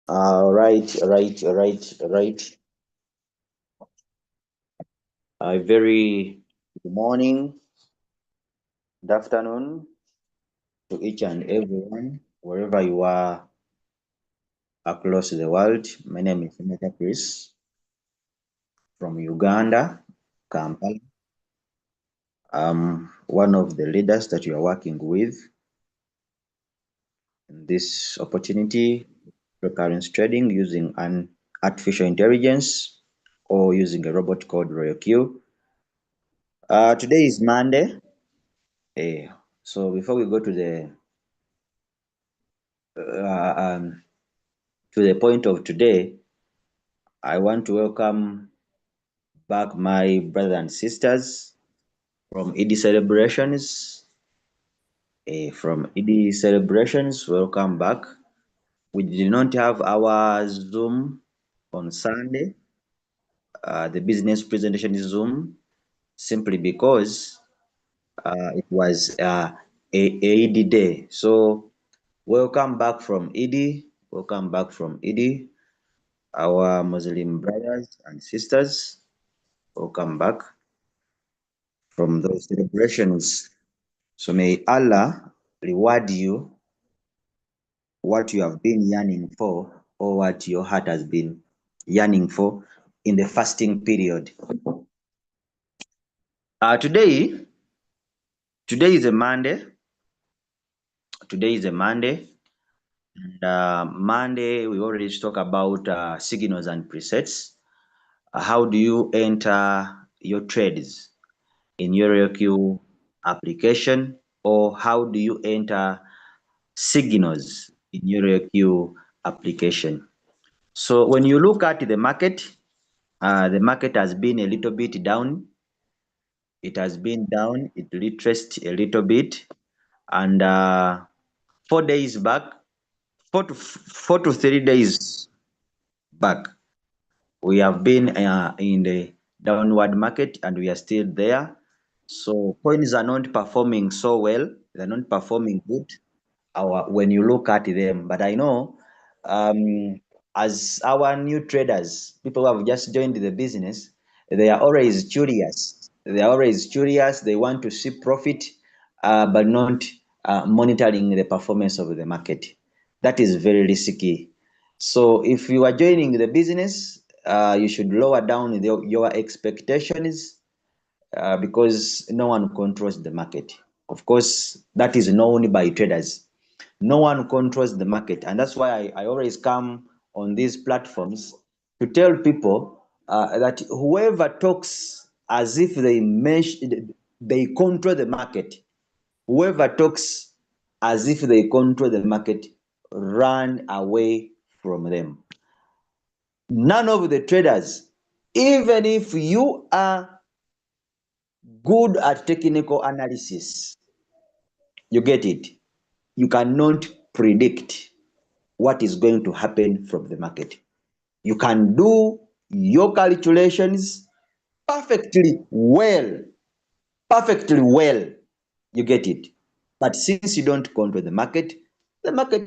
Right. Very good morning, good afternoon to each and everyone, wherever you are across the world. My name is Senator Chris from Uganda, Kampala. I'm one of the leaders that you are working with in this opportunity, cryptocurrency trading using an artificial intelligence or using a robot called RoyalQ. Today is Monday. So before we go uh, um, to the point of today, I want to welcome back my brothers and sisters from ED celebrations. From ED celebrations, welcome back. We did not have our Zoom on Sunday, the business presentation Zoom, simply because it was ED day. So welcome back from ED. Welcome back from ED, our Muslim brothers and sisters. Welcome back from those celebrations. So may Allah reward you what you have been yearning for or what your heart has been yearning for in the fasting period. Today is a Monday. Today is a Monday. And Monday, we already talk about signals and presets. How do you enter your trades in your RQ application, or how do you enter signals in your RQ application? So when you look at the market has been a little bit down. It has been down. It retraced a little bit, and 4 days back, 4 to 3 days back, we have been in the downward market, and we are still there. So coins are not performing so well. They're not performing good when you look at them. But I know as our new traders, people who have just joined the business, they are always curious. They are always curious. They want to see profit, but not monitoring the performance of the market. That is very risky. So if you are joining the business, you should lower down your expectations because no one controls the market. Of course, that is known by traders. No one controls the market, and that's why I always come on these platforms to tell people that whoever talks as if they control the market, whoever talks as if they control the market, run away from them. None of the traders, even if you are good at technical analysis, you get it, you cannot predict what is going to happen from the market. You can do your calculations perfectly well, you get it. But since you don't control the market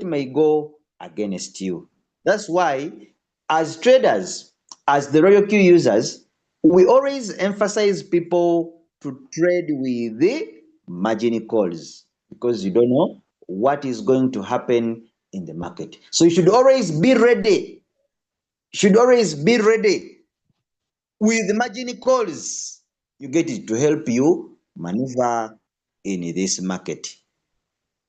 may go against you. That's why, as traders, as the Royal Q users, we always emphasize people to trade with the margin calls because you don't know what is going to happen in the market. So you should always be ready. With the margin calls. You get it, to help you maneuver in this market.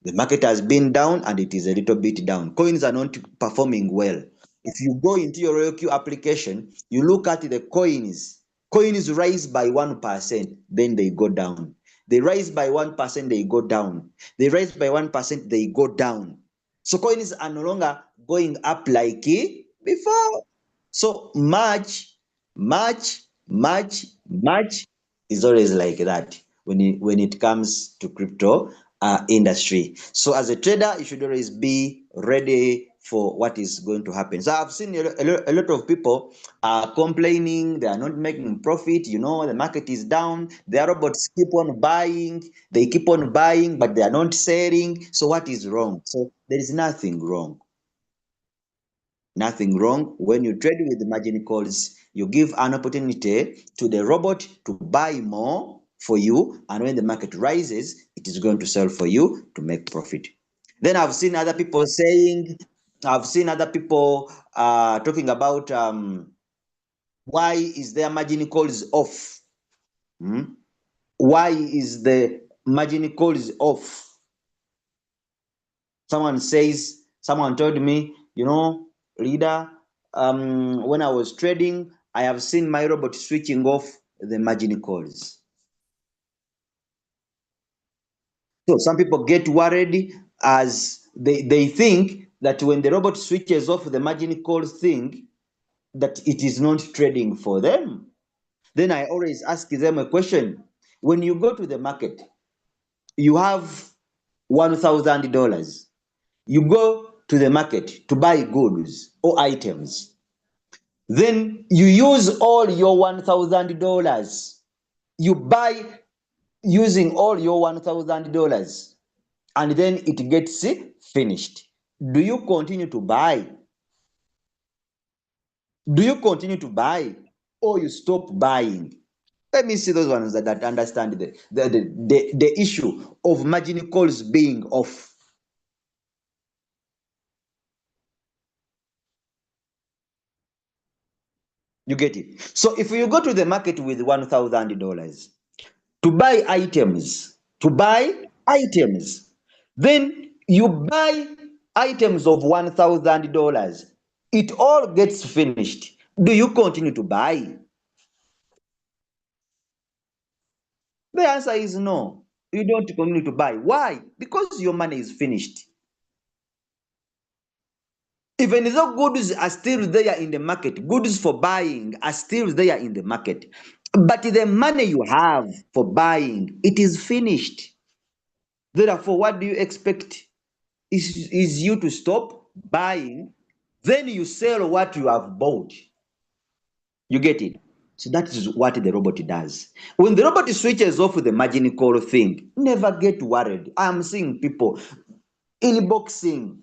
The market has been down and it is a little bit down. Coins are not performing well. If you go into your RoyalQ application, you look at the coins. Coins rise by 1%, then they go down. They rise by 1%, they go down. They rise by 1%, they go down. So coins are no longer going up like before. So March is always like that when it comes to crypto industry. So as a trader, you should always be ready for what is going to happen. So I've seen a lot of people complaining they are not making profit. The market is down. Their robots keep on buying. They keep on buying, but they are not selling. So what is wrong? So there is nothing wrong. Nothing wrong. When you trade with the margin calls, you give an opportunity to the robot to buy more for you, and when the market rises, it is going to sell for you to make profit. Then I've seen other people saying, I've seen other people talking about why is their margin calls off? Hmm? Why is the margin calls off? Someone told me, leader, when I was trading, I have seen my robot switching off the margin calls. So some people get worried as they think that when the robot switches off the margin calls thing, that it is not trading for them. Then I always ask them a question. When you go to the market, you have $1,000. You go to the market to buy goods or items. Then you use all your $1,000. You buy using all your $1,000, and then it gets finished. Do you continue to buy? Do you continue to buy, or you stop buying? Let me see those ones that understand the issue of margin calls being off. You get it? So if you go to the market with $1,000 to buy items, then you buy items of $1,000, it all gets finished. Do you continue to buy? The answer is no. You don't continue to buy. Why? Because your money is finished. Even though goods are still there in the market, goods for buying are still there in the market, but the money you have for buying, it is finished. Therefore, what do you expect? Is you to stop buying, then you sell what you have bought. You get it? So that is what the robot does. When the robot switches off the margin call thing, never get worried. I'm seeing people inboxing,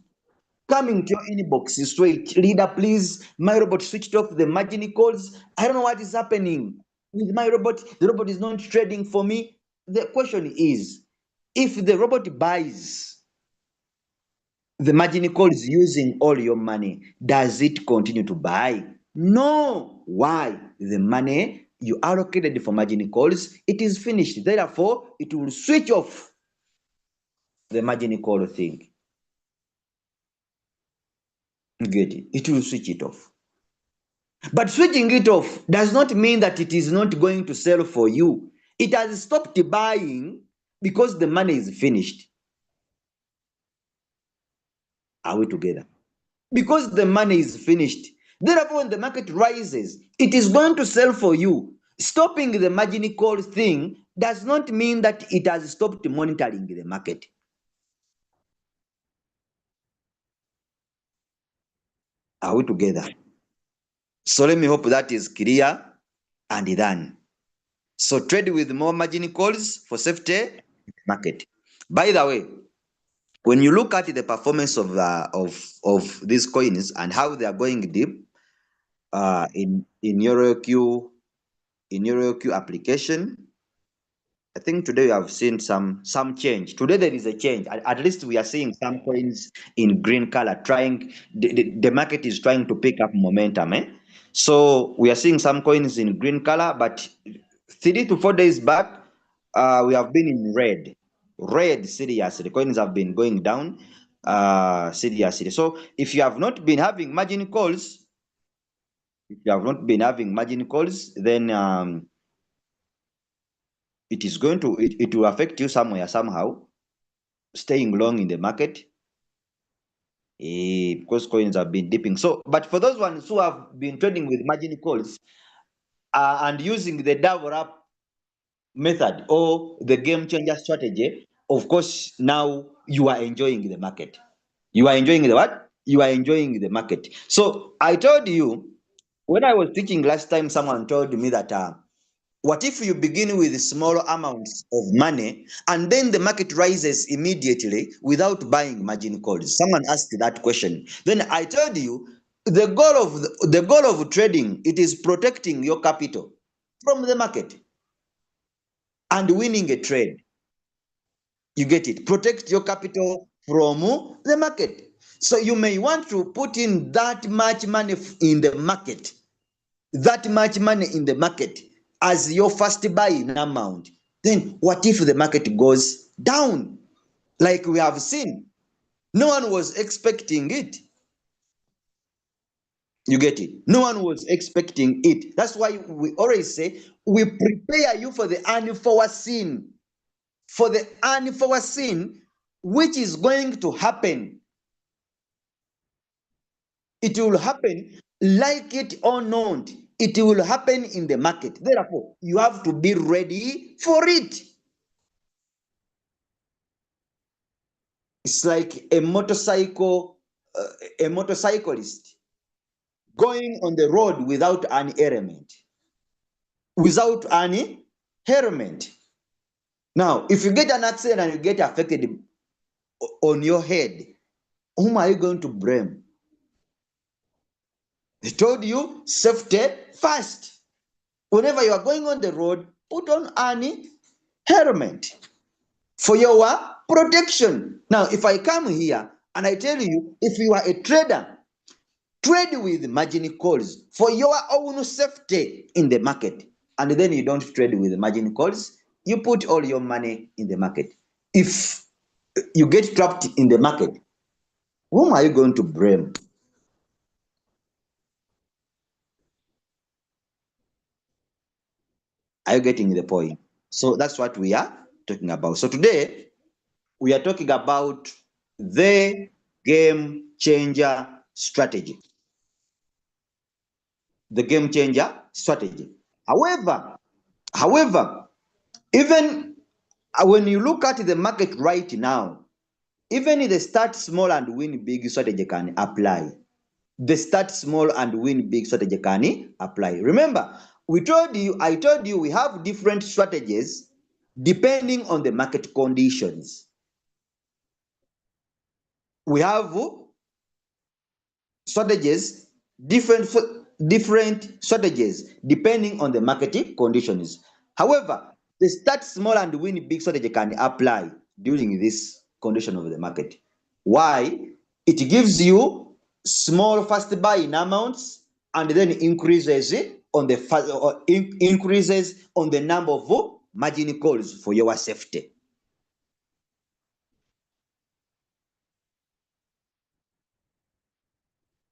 coming to your inbox straight. Leader, please, my robot switched off the margin calls. I don't know what is happening with my robot. The robot is not trading for me. The question is, if the robot buys the margin call is using all your money, does it continue to buy? No. Why? The money you allocated for margin calls, it is finished. Therefore, it will switch off the margin call thing. Get it? It will switch it off. But switching it off does not mean that it is not going to sell for you. It has stopped buying because the money is finished. Are we together? Because the money is finished. Therefore, when the market rises, it is going to sell for you. Stopping the margin call thing does not mean that it has stopped monitoring the market. Are we together? So let me hope that is clear and done. So trade with more margin calls for safety market. By the way, when you look at the performance of these coins and how they are going deep in EuroQ application, I think today we have seen some change. Today there is a change. At least we are seeing some coins in green color. The market is trying to pick up momentum. So we are seeing some coins in green color, but 3 to 4 days back, we have been in red. Red seriously. Coins have been going down seriously. So if you have not been having margin calls, then it will affect you somewhere somehow, staying long in the market, because coins have been dipping. So, but for those ones who have been trading with margin calls and using the double up method or the game changer strategy, of course, now you are enjoying the market. You are enjoying the what? You are enjoying the market. So I told you when I was teaching last time, someone told me that what if you begin with small amounts of money and then the market rises immediately without buying margin calls? Someone asked that question. Then I told you the goal of trading, it is protecting your capital from the market and winning a trade. You get it? Protect your capital from the market. So you may want to put in that much money in the market, that much money in the market as your first buying amount. Then what if the market goes down? Like we have seen, no one was expecting it. You get it? No one was expecting it. That's why we always say we prepare you for the unforeseen, for the unforeseen, which is going to happen. It will happen, like it or not. It will happen in the market. Therefore, you have to be ready for it. It's like a motorcyclist going on the road without an helmet. Without any helmet. Now, if you get an accident and you get affected on your head, whom are you going to blame? They told you safety first. Whenever you are going on the road, put on any helmet for your protection. Now, if I come here and I tell you, if you are a trader, trade with margin calls for your own safety in the market, and then you don't trade with margin calls, you put all your money in the market. If you get trapped in the market, whom are you going to blame? Are you getting the point? So that's what we are talking about. So today we are talking about the game changer strategy. The game changer strategy. However, however, even when you look at the market right now, even the start small and win big strategy can apply. The start small and win big strategy can apply. Remember, I told you we have different strategies depending on the market conditions. We have strategies, different strategies depending on the market conditions. However, the start small and win big strategy can apply during this condition of the market. Why? It gives you small first buying amounts and then increases on the increases on the number of margin calls for your safety.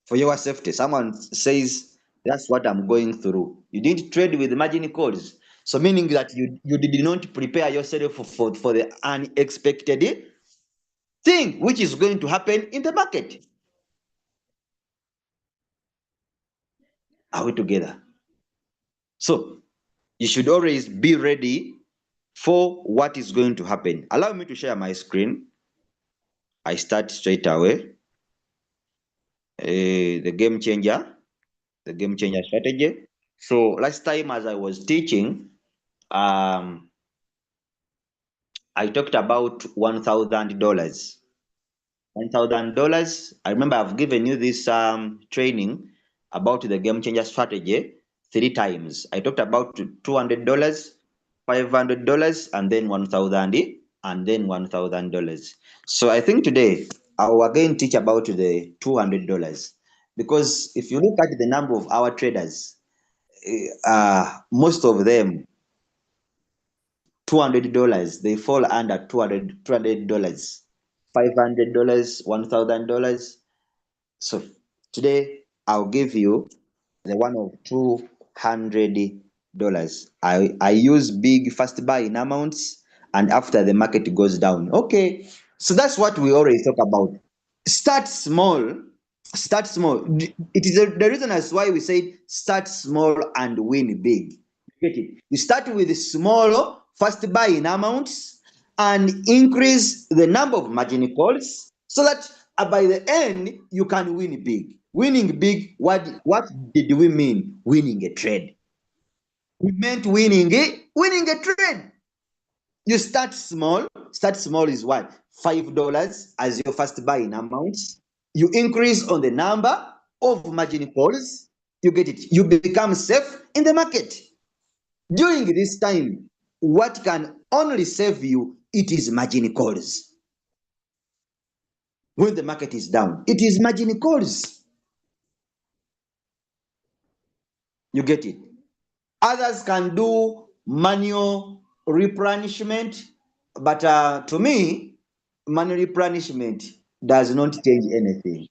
For your safety. Someone says, that's what I'm going through. You didn't trade with margin calls. So meaning that you did not prepare yourself for the unexpected thing which is going to happen in the market. Are we together? So you should always be ready for what is going to happen. Allow me to share my screen. I start straight away. The game changer strategy. So last time as I was teaching, um, I talked about $1,000. $1,000. I remember I've given you this training about the game changer strategy 3 times. I talked about $200, $500, and then 1,000, and then $1,000. So I think today I will again teach about the $200, because if you look at the number of our traders, most of them $200, they fall under $200, $500, $1,000. So today I'll give you the one of $200. I use big first buying amounts, and after the market goes down. Okay, so that's what we always talk about. Start small. Start small. It is the reason as why we say start small and win big. Get it? You start with small first buying amounts and increase the number of margin calls so that by the end you can win big. Winning big, what did we mean? Winning a trade. We meant winning a trade. You start small. Start small is what? $5 as your first buying amount. You increase on the number of margin calls, you get it, you become safe in the market. During this time, what can only save you, it is margin calls. When the market is down, it is margin calls. You get it? Others can do manual replenishment, but to me, manual replenishment does not change anything.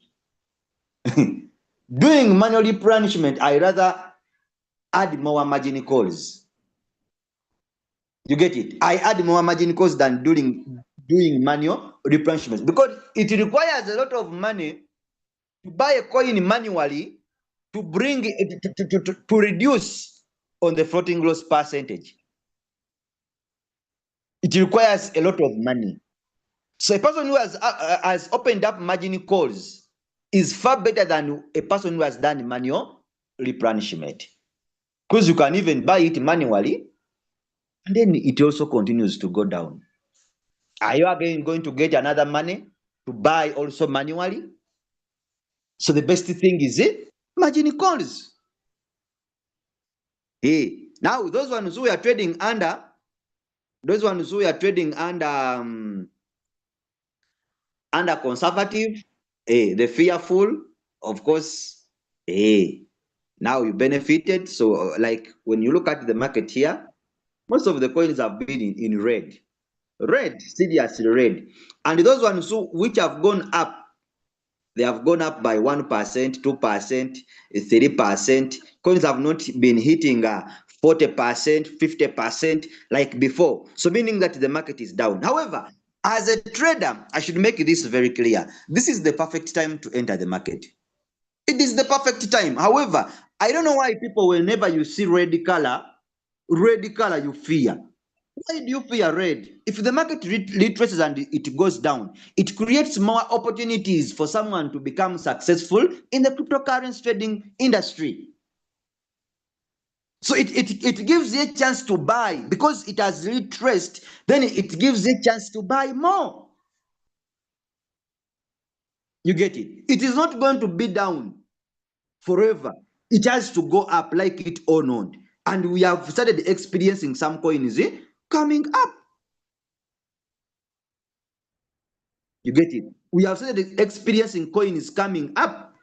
Doing manual replenishment, I rather add more margin calls. You get it? I add more margin calls than doing manual replenishment because it requires a lot of money to buy a coin manually to bring it to reduce on the floating loss percentage. It requires a lot of money. So a person who has opened up margin calls is far better than a person who has done manual replenishment, because you can even buy it manually and then it also continues to go down. Are you again going to get another money to buy also manually? So the best thing is margin calls. Hey, now those ones who are trading under, under conservative, the fearful, of course, now you benefited. So like when you look at the market here, most of the coins have been in red. Red, seriously red. And those ones which have gone up, they have gone up by 1%, 2%, 3%. Coins have not been hitting 40%, 50% like before. So meaning that the market is down. However, as a trader, I should make this very clear. This is the perfect time to enter the market. It is the perfect time. However, I don't know why people, whenever you see red color, you fear. Why do you fear red? If the market retraces and it goes down, it creates more opportunities for someone to become successful in the cryptocurrency trading industry. So it gives you a chance to buy because it has retraced, then it gives you a chance to buy more. You get it? It is not going to be down forever. It has to go up like it or not. And we have started experiencing some coins coming up. You get it? We have started experiencing coins coming up.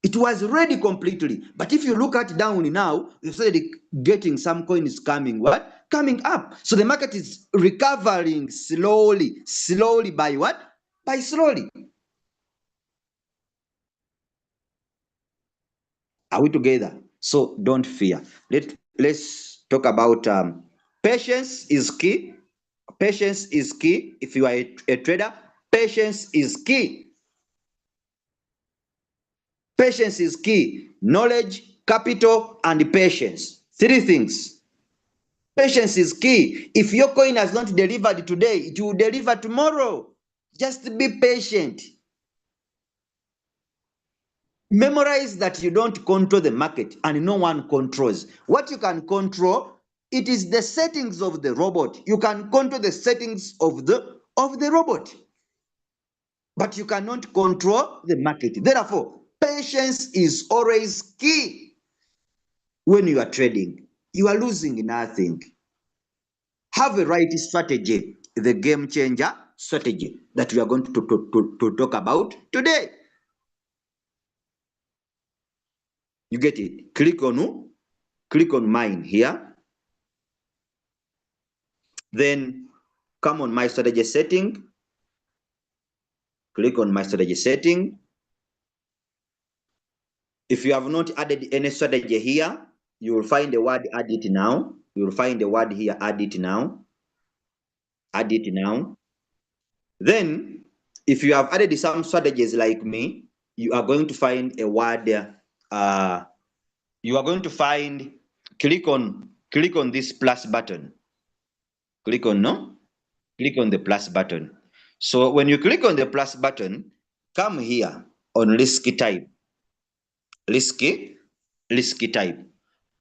It was ready completely. But if you look at down now, you started getting some coins coming what? Coming up. So the market is recovering slowly. Slowly by what? By slowly. Are we together? So don't fear. Let's talk about patience is key. Patience is key. If you are a trader, patience is key. Patience is key. Knowledge, capital, and patience. Three things. Patience is key. If your coin has not delivered today, it will deliver tomorrow. Just be patient. Memorize that you don't control the market and no one controls. What you can control, it is the settings of the robot. You can control the settings of the robot, but you cannot control the market. Therefore, patience is always key. When you are trading, you are losing nothing. Have a right strategy, the game changer strategy that we are going to talk about today. You get it? Click on mine here. Then come on my strategy setting. Click on my strategy setting. If you have not added any strategy here, you will find the word add it now. You will find the word here, add it now. Add it now. Then, if you have added some strategies like me, you are going to find a word you are going to find, click on this plus button. Click on the plus button. So when you click on the plus button, come here on risky type. Risky type.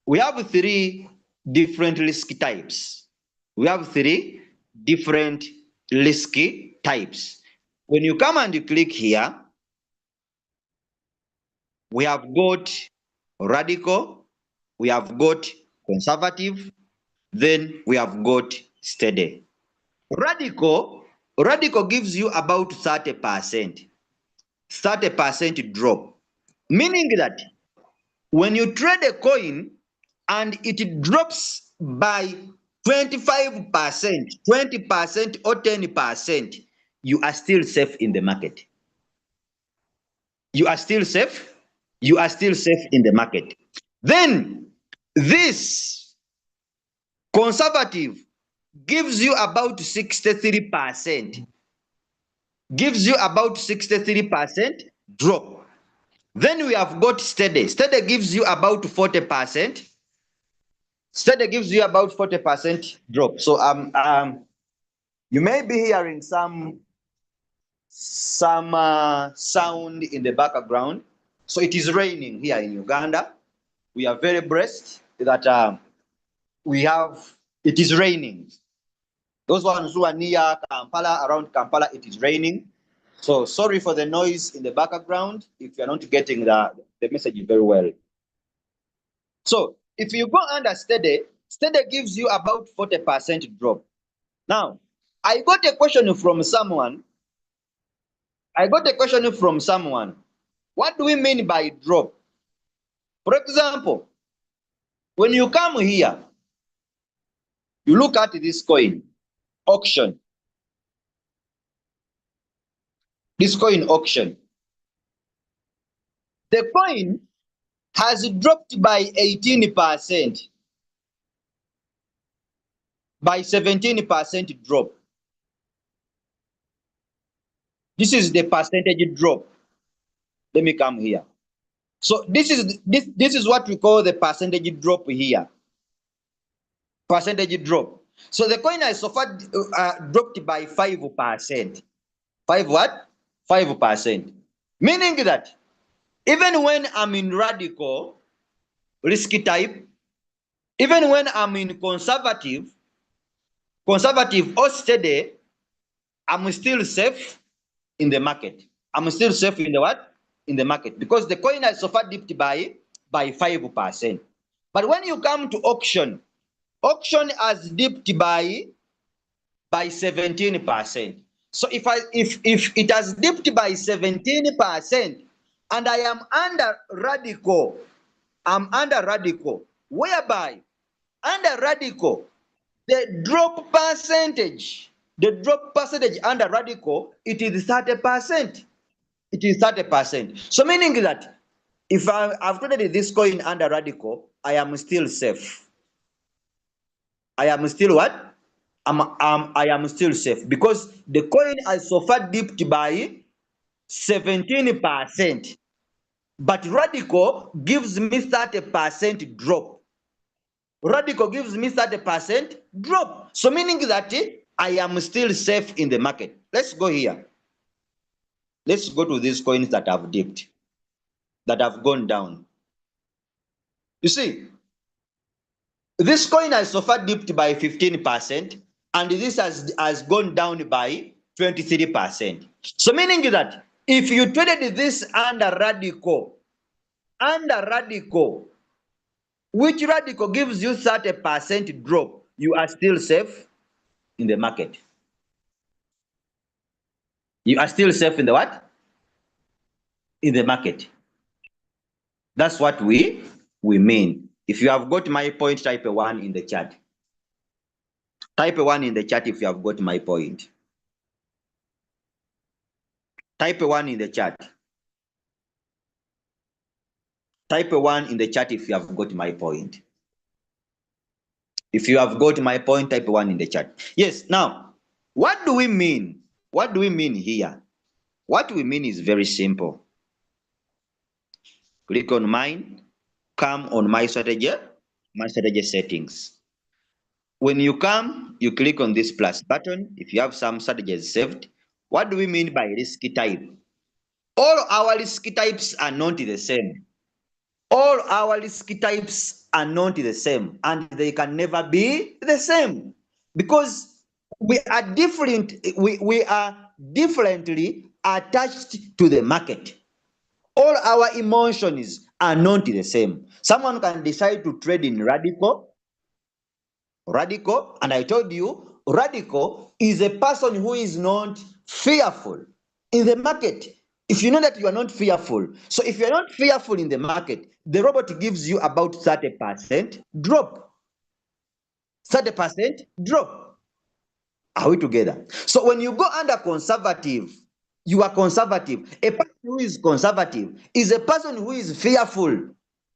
We have three different risky types. We have three different risky types. When you come and you click here, We have got radical, we have got conservative, then we have got steady. Radical gives you about 30%. 30% drop. Meaning that when you trade a coin and it drops by 25%, 20%, or 10%, you are still safe in the market. You are still safe. You are still safe in the market. Then this conservative gives you about 63%. Gives you about 63% drop. Then we have got steady. Steady gives you about 40%. Steady gives you about 40% drop. So you may be hearing some sound in the background. So it is raining here in Uganda. We are very blessed that it is raining. Those ones who are near Kampala, around Kampala, it is raining. So sorry for the noise in the background if you're not getting the message very well. So if you go under steady, steady gives you about 40% drop. Now, I got a question from someone. What do we mean by drop? For example, when you come here, you look at this coin, auction. This coin auction. The coin has dropped by 18%, by 17% drop. This is the percentage drop. Let me come here. So this is what we call the percentage drop here. Percentage drop. So the coin has so far dropped by 5%. 5 what? 5%. Meaning that even when I'm in radical, risky type, even when I'm in conservative or steady, I'm still safe in the market. I'm still safe in the what? In the market, because the coin has so far dipped by 5%. But when you come to auction has dipped by 17%. So if it has dipped by 17% and I am under radical, whereby under radical, the drop percentage under radical, it is 30%. It is 30%. So meaning that if I've traded this coin under radical, I am still safe. I am still what? I am still safe because the coin has so far dipped by 17%, but radical gives me 30% drop. Radical gives me 30% drop. So meaning that I am still safe in the market. Let's go here. Let's go to these coins that have dipped, that have gone down. You see, this coin has so far dipped by 15%, and this has gone down by 23%. So meaning that if you traded this under radical, which radical gives you 30% drop, you are still safe in the market. You are still safe in the what? In the market. That's what we mean. If you have got my point, type a 1 in the chat. Type a 1 in the chat if you have got my point. Type a 1 in the chat. Type a 1 in the chat if you have got my point. If you have got my point, type a 1 in the chat. Yes, now, what do we mean? What do we mean here? What we mean is very simple. Click on mine, come on my strategy settings. When you come, you click on this plus button if you have some strategies saved. What do we mean by risk type? All our risk types are not the same. All our risk types are not the same, and they can never be the same because we are different. We are differently attached to the market. All our emotions are not the same. Someone can decide to trade in radical, and I told you, radical is a person who is not fearful in the market. If you know that you are not fearful, so if you're not fearful in the market, the robot gives you about 30% drop. 30% drop. Are we together? So when you go under conservative, you are conservative. A person who is conservative is a person who is fearful.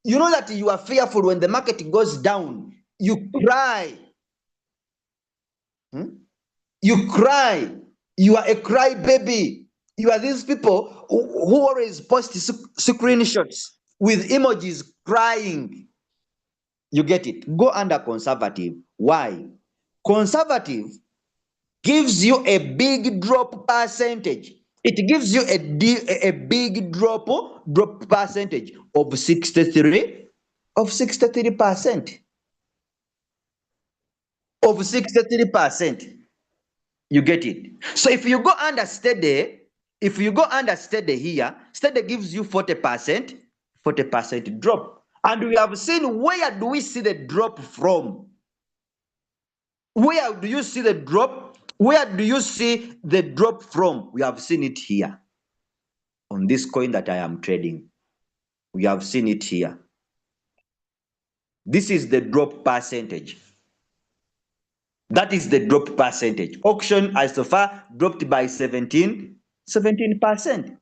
You know that you are fearful when the market goes down. You cry. You cry. You are a cry baby. You are these people who always post screenshots with emojis crying. You get it? Go under conservative. Why? Conservative gives you a big drop percentage. It gives you a big drop percentage of 63 of 63% of 63%. You get it? So if you go under steady, here, steady gives you 40%, 40% drop. And we have seen, where do we see the drop from? Where do you see the drop? Where do you see the drop from? We have seen it here on this coin that I am trading. We have seen it here. This is the drop percentage. That is the drop percentage. Auction as so far dropped by 17%. 17%.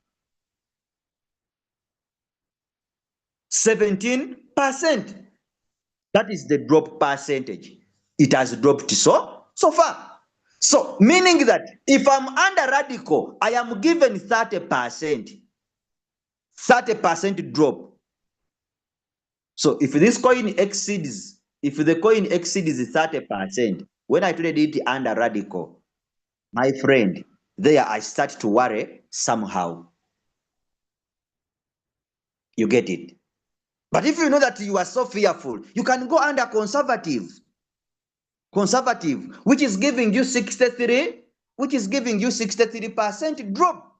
That is the drop percentage. It has dropped so far. So meaning that if I'm under radical, I am given 30%. 30% drop. So if this coin exceeds, if the coin exceeds 30%, when I traded it under radical, my friend, there I start to worry somehow. You get it? But if you know that you are so fearful, you can go under conservative. Conservative, which is giving you 63, which is giving you 63% drop.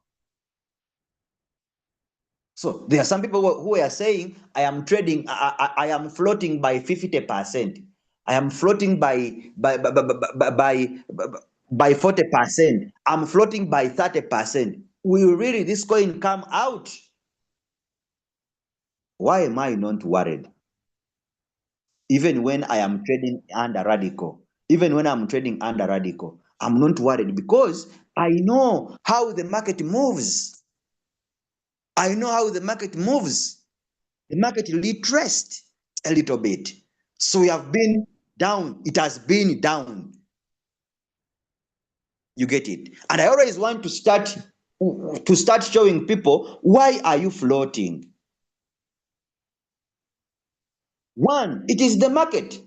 So there are some people who are saying, I am trading, I am floating by 50%. I am floating by 40%. I'm floating by 30%. Will really this coin come out? Why am I not worried? Even when I am trading under radical, I'm not worried because I know how the market moves. I know how the market moves. The market retraced a little bit. So we have been down. It has been down. You get it? And I always want to start showing people, why are you floating? One, it is the market.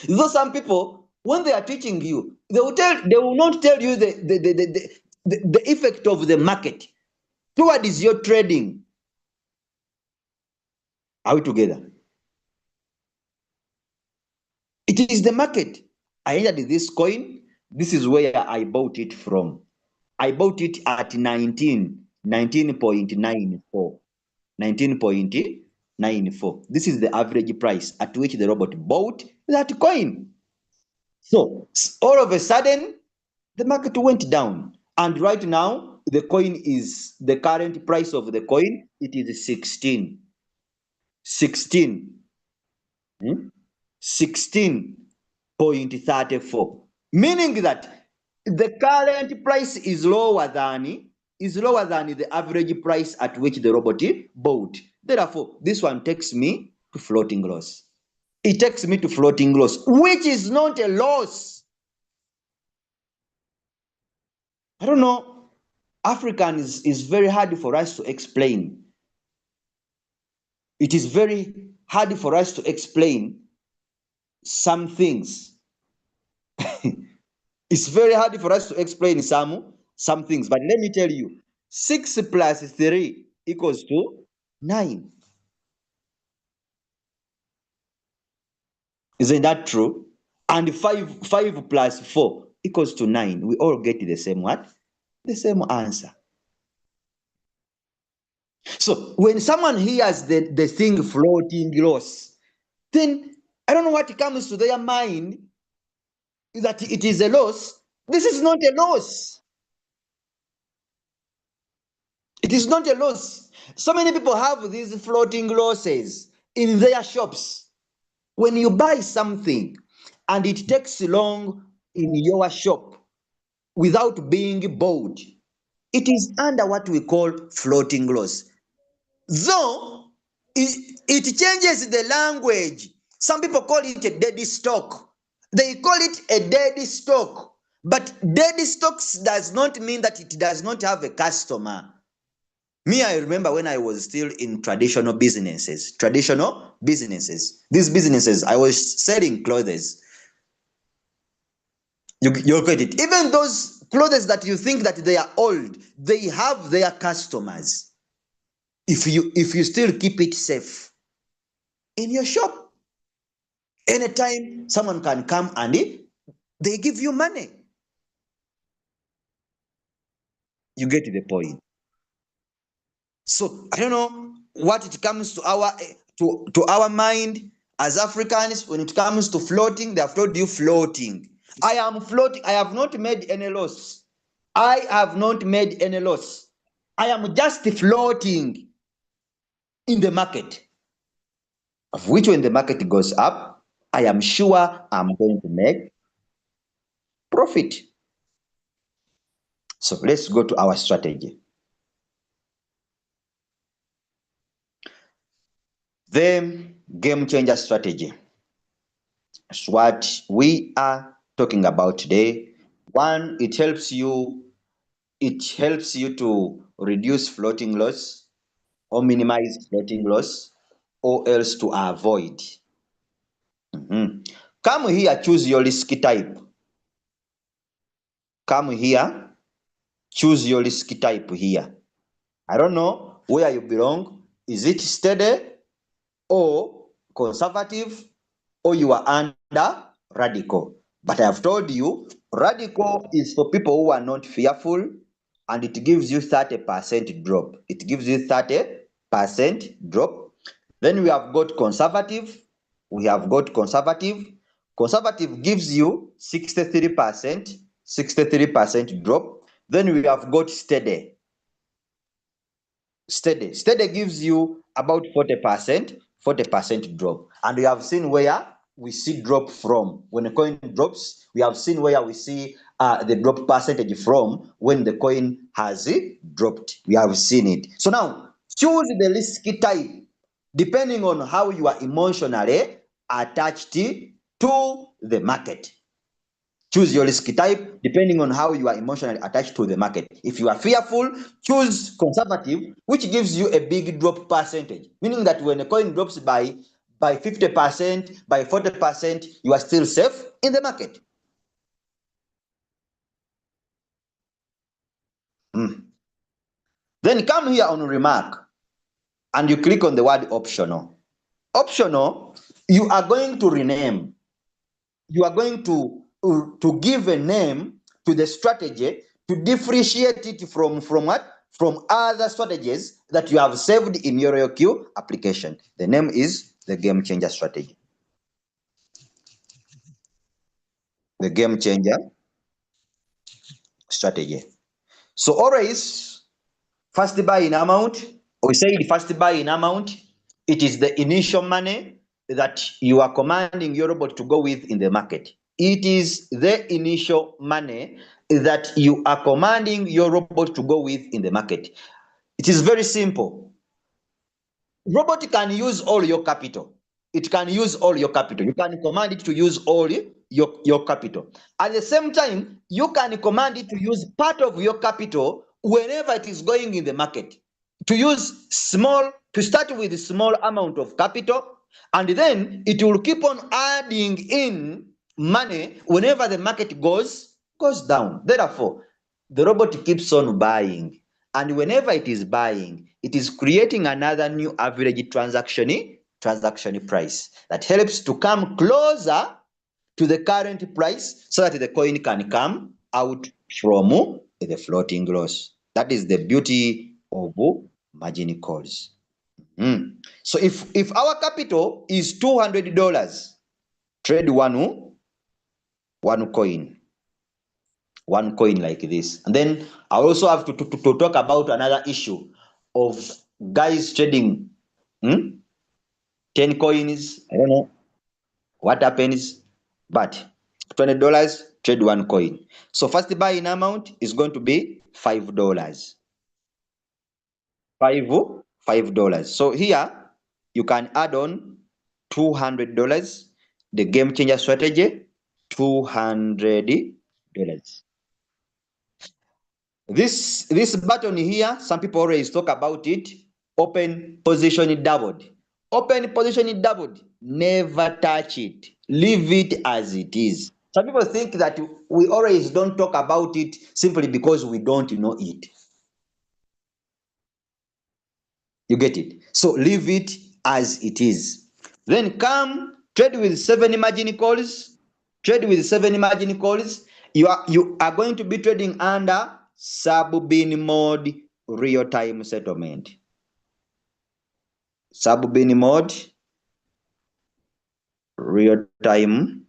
Though some people, when they are teaching you, they will not tell you the effect of the market towards your trading. Are we together? It is the market. I entered this coin. This is where I bought it from. I bought it at 19.94. 19.94. This is the average price at which the robot bought that coin. So all of a sudden, the market went down. And right now, the current price of the coin, it is 16. 16.34. Meaning that the current price is lower than the average price at which the robot bought. Therefore, this one takes me to floating loss. It takes me to floating loss, which is not a loss. I don't know. African is very hard for us to explain. It is very hard for us to explain some things. It's very hard for us to explain some things, but let me tell you, 6 plus 3 equals to 9. Isn't that true? And 5 plus 4 equals to 9. We all get the same what? The same answer. So when someone hears the thing floating loss, then I don't know what comes to their mind, that it is a loss. This is not a loss. It is not a loss. So many people have these floating losses in their shops. When you buy something and it takes long in your shop without being bought, it is under what we call floating loss. Though it changes the language. Some people call it a dead stock. They call it a dead stock. But dead stocks does not mean that it does not have a customer. Me, I remember when I was still in traditional businesses. These businesses, I was selling clothes. You get it. Even those clothes that you think that they are old, they have their customers. If you still keep it safe in your shop, anytime someone can come and they give you money. You get the point. So I don't know what it comes to our mind as Africans when it comes to floating. They have told you floating. I am floating. I have not made any loss. I have not made any loss. I am just floating in the market. Of which when the market goes up, I am sure I'm going to make profit. So let's go to our strategy. The game changer strategy is what we are talking about today. One, it helps you to reduce floating loss or minimize floating loss, or else to avoid. Come here, choose your risk type. Come here, choose your risk type here. I don't know where you belong. Is it steady or conservative, or you are under radical? But I have told you, radical is for people who are not fearful, and it gives you 30% drop. It gives you 30% drop. Then we have got conservative. Conservative gives you 63% drop. Then we have got steady. Steady gives you about 40% drop. And we have seen where we see drop from. When a coin drops, we have seen where we see the drop percentage from when the coin has dropped. We have seen it. So now, choose the risk type depending on how you are emotionally attached to the market. Choose your risk type depending on how you are emotionally attached to the market. If you are fearful, choose conservative, which gives you a big drop percentage, meaning that when a coin drops by 50%, by 40%, you are still safe in the market. Then come here on remark and you click on the word optional. Optional, you are going to rename. You are going to give a name to the strategy to differentiate it from what? From other strategies that you have saved in your ROQ application. The name is the game changer strategy. The game changer strategy. So always first buy in amount. We say first buy in amount. It is the initial money that you are commanding your robot to go with in the market. It is the initial money that you are commanding your robot to go with in the market. It is very simple. Robot can use all your capital. It can use all your capital. You can command it to use all your capital. At the same time, you can command it to use part of your capital whenever it is going in the market. To start with a small amount of capital, and then it will keep on adding in money whenever the market goes down. Therefore, the robot keeps on buying, and whenever it is buying, it is creating another new average transaction price that helps to come closer to the current price so that the coin can come out from the floating loss. That is the beauty of margin calls. So if our capital is $200, trade one coin. One coin like this. And then I also have to talk about another issue of guys trading 10 coins. I don't know what happens, but $20, trade one coin. So first buying amount is going to be $5. $5. So here you can add on $200. The game changer strategy, $200. This button here, some people always talk about it. Open position doubled. Open position doubled. Never touch it. Leave it as it is. Some people think that we always don't talk about it simply because we don't know it. You get it? So leave it as it is. Then come trade with 7 margin calls. Trade with 7 margin calls. You are going to be trading under sub-bin mode real-time settlement. Sub-bin mode real-time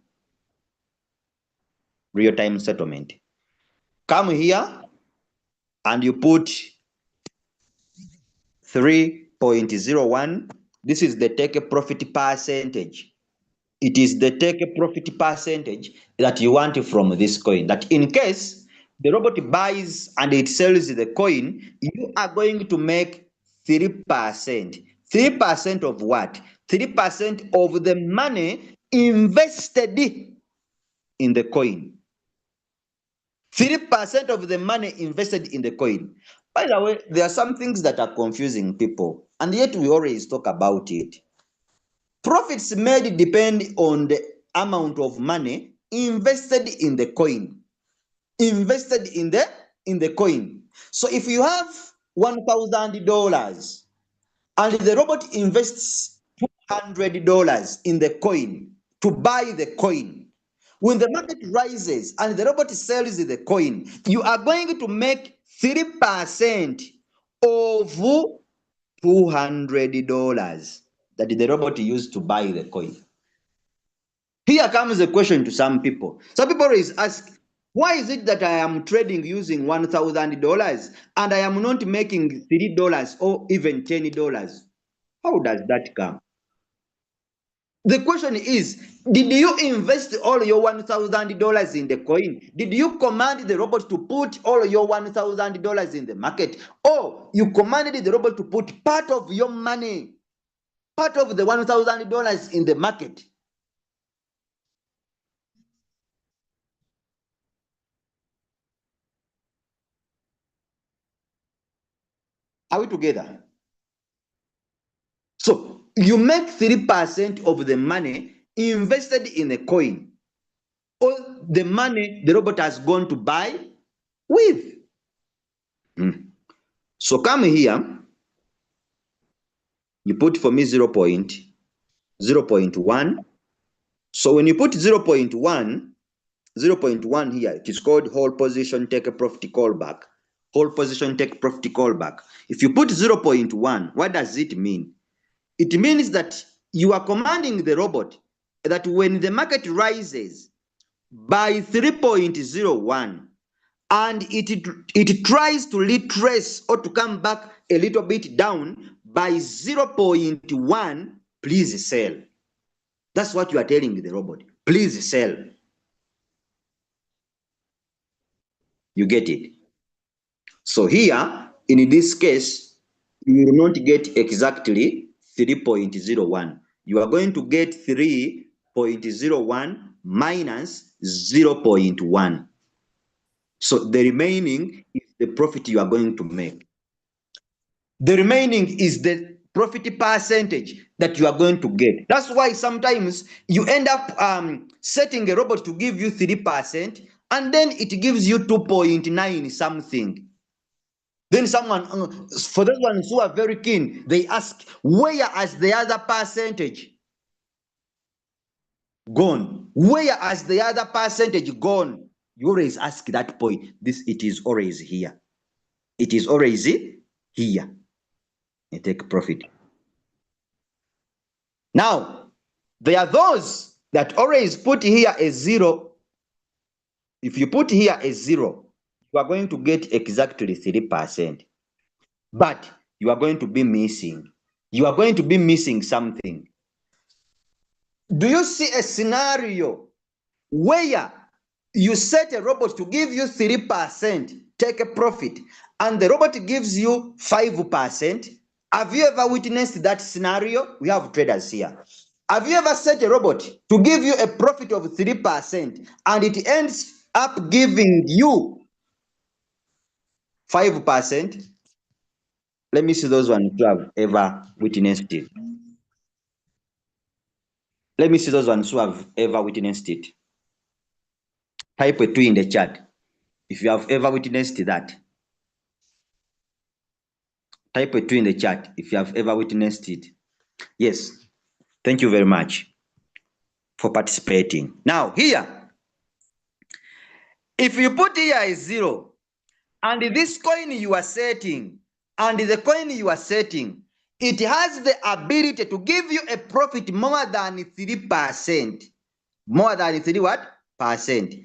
settlement. Come here and you put 3.01. This is the take profit percentage. It is the take profit percentage that you want from this coin. That in case the robot buys and it sells the coin, you are going to make 3%. 3% of what? 3% of the money invested in the coin. 3% of the money invested in the coin. By the way, there are some things that are confusing people, and yet we always talk about it. Profits made depend on the amount of money invested in the coin. Invested in the coin. So if you have $1,000 and the robot invests $200 in the coin to buy the coin, when the market rises and the robot sells the coin, you are going to make 3% of $200 that the robot used to buy the coin. Here comes a question to some people. Some people always ask, why is it that I am trading using $1,000 and I am not making $3 or even $10? How does that come? The question is, did you invest all your $1,000 in the coin? Did you command the robot to put all your $1,000 in the market? Or you commanded the robot to put part of your money, part of the $1,000 in the market? Are we together? So you make 3% of the money invested in a coin, or the money the robot has gone to buy with. So come here, you put for me 0.1. So when you put 0.1 here, it is called whole position take a profit callback. Whole position take profit callback. If you put 0.1, what does it mean? It means that you are commanding the robot that when the market rises by 3.01 and it tries to retrace or to come back a little bit down by 0.1, please sell. That's what you are telling the robot. Please sell. You get it? So here, in this case, you will not get exactly 3.01. You are going to get 3.01 minus 0.1. So the remaining is the profit you are going to make. The remaining is the profit percentage that you are going to get. That's why sometimes you end up setting a robot to give you 3%, and then it gives you 2.9 something. Then someone, for those ones who are very keen, they ask, where has the other percentage gone? Where has the other percentage gone? You always ask that point. It is always here. It is always here. You take profit. Now, there are those that always put here a 0. If you put here a 0, you are going to get exactly 3%. But you are going to be missing. You are going to be missing something. Do you see a scenario where you set a robot to give you 3%, take a profit, and the robot gives you 5%? Have you ever witnessed that scenario? We have traders here. Have you ever set a robot to give you a profit of 3% and it ends up giving you 5%? Let me see those ones who have ever witnessed it. Let me see those ones who have ever witnessed it. Type a 2 in the chat if you have ever witnessed that. Type a 2 in the chat if you have ever witnessed it. Yes. Thank you very much for participating. Now, here, if you put here a 0, and this coin you are setting, and the coin you are setting, it has the ability to give you a profit more than 3%. More than 3 what? Percent.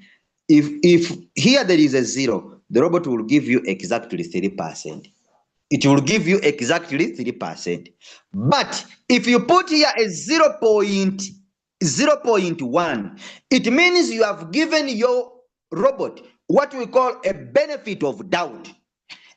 If here there is a 0, the robot will give you exactly 3%. It will give you exactly 3%. But if you put here a 0.1, it means you have given your robot what we call a benefit of doubt.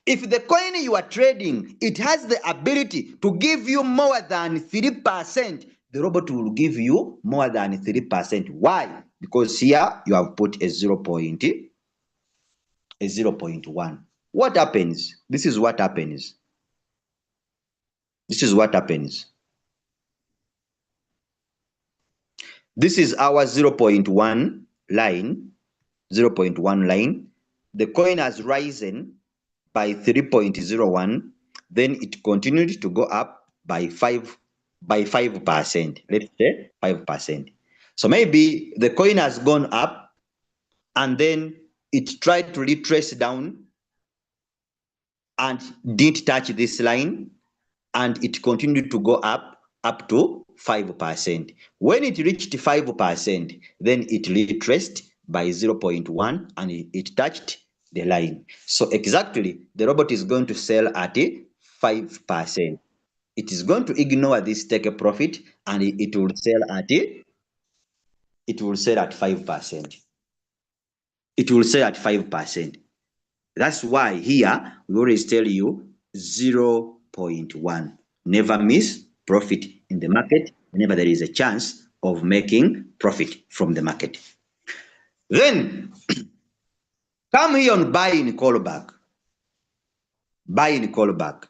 If the coin you are trading, it has the ability to give you more than 3%, the robot will give you more than 3%. Why? Because here you have put a 0.1. What happens? This is what happens. This is what happens. This is our 0.1 line. 0.1 line. The coin has risen by 3.01. Then it continued to go up by 5%. Let's say 5%. So maybe the coin has gone up and then it tried to retrace down and didn't touch this line, and it continued to go up to 5%. When it reached 5%, then it retraced by 0.1 and it touched the line. So exactly, the robot is going to sell at 5%. It is going to ignore this take a profit and it will sell at 5%. It will sell at 5%. That's why here we always tell you 0.1. Never miss profit in the market whenever there is a chance of making profit from the market. Then come here on buy in callback. Buy in callback.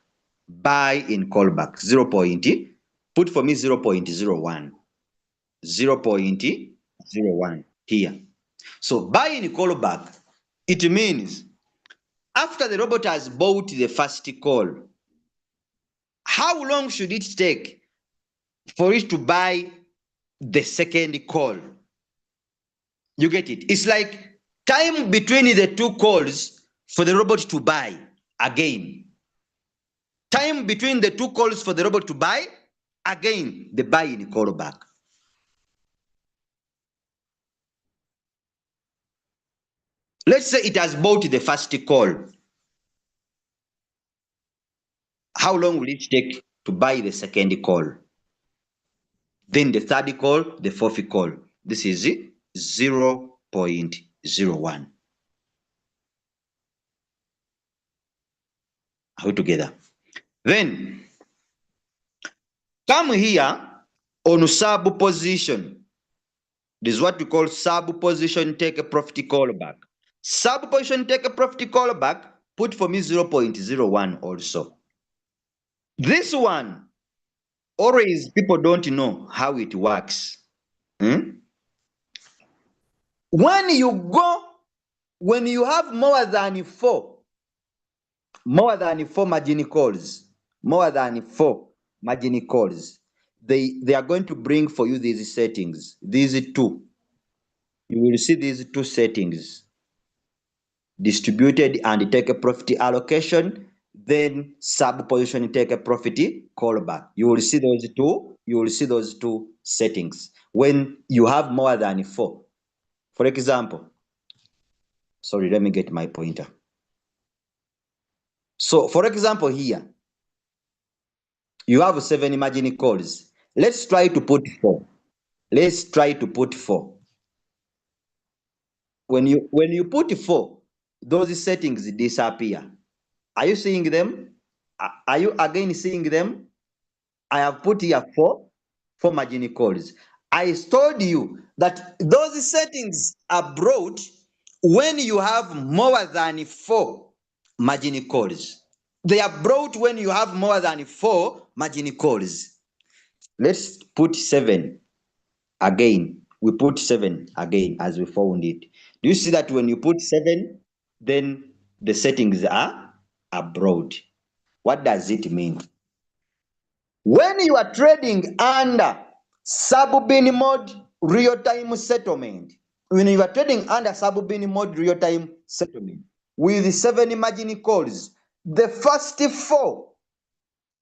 Buy in callback. 0. Put for me 0.01. 0.01 here. So buy in callback, it means after the robot has bought the first call, how long should it take for it to buy the second call? You get it? It's like time between the two calls for the robot to buy again. Time between the two calls for the robot to buy again, the buy in callback. Let's say it has bought the first call. How long will it take to buy the second call? Then the third call, the fourth call. This is 0.01. Are we together? Then come here on sub position. This is what we call sub position take a profit callback. Sub position take a profit callback, put for me 0.01 also. This one, always people don't know how it works. When you have more than four margin calls, they are going to bring for you these settings, these two. You will see these two settings: distributed and take a profit allocation, then sub position take a profit callback. You will see those two. You will see those two settings when you have more than 4. For example, sorry, let me get my pointer. So, for example, here you have 7 margin calls. Let's try to put 4. Let's try to put 4. When you put 4, those settings disappear. Are you seeing them? Are you again seeing them? I have put here 4 margin calls. I told you that those settings are brought when you have more than 4 margin calls. They are brought when you have more than 4 margin calls. Let's put 7 again. We put 7 again as we found it. Do you see that when you put 7, then the settings are broad? What does it mean? When you are trading under sub-bin mode real-time settlement, when you are trading under sub-bin mode real-time settlement with 7 margin calls, the first 4,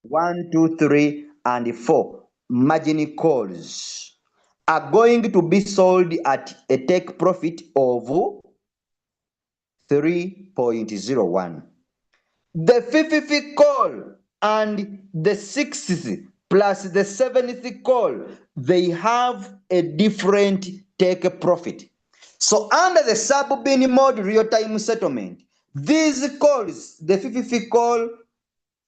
1, 2, 3, and 4 margin calls are going to be sold at a take profit of 3.01. The fifth call and the 6th plus the 7th call, they have a different take profit. So under the sub-bin mode real-time settlement, these calls, the 5th call,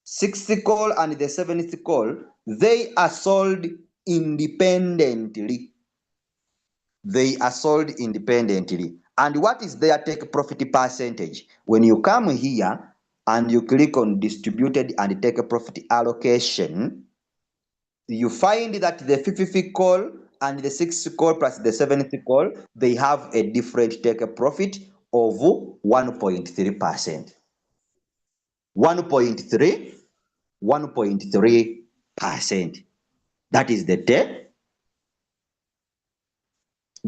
6th call, and the 7th call, they are sold independently. They are sold independently. And what is their take profit percentage? When you come here and you click on distributed and take profit allocation, you find that the 5th call and the 6th call plus the 7th call, they have a different take profit of 1.3%. 1.3%. That is the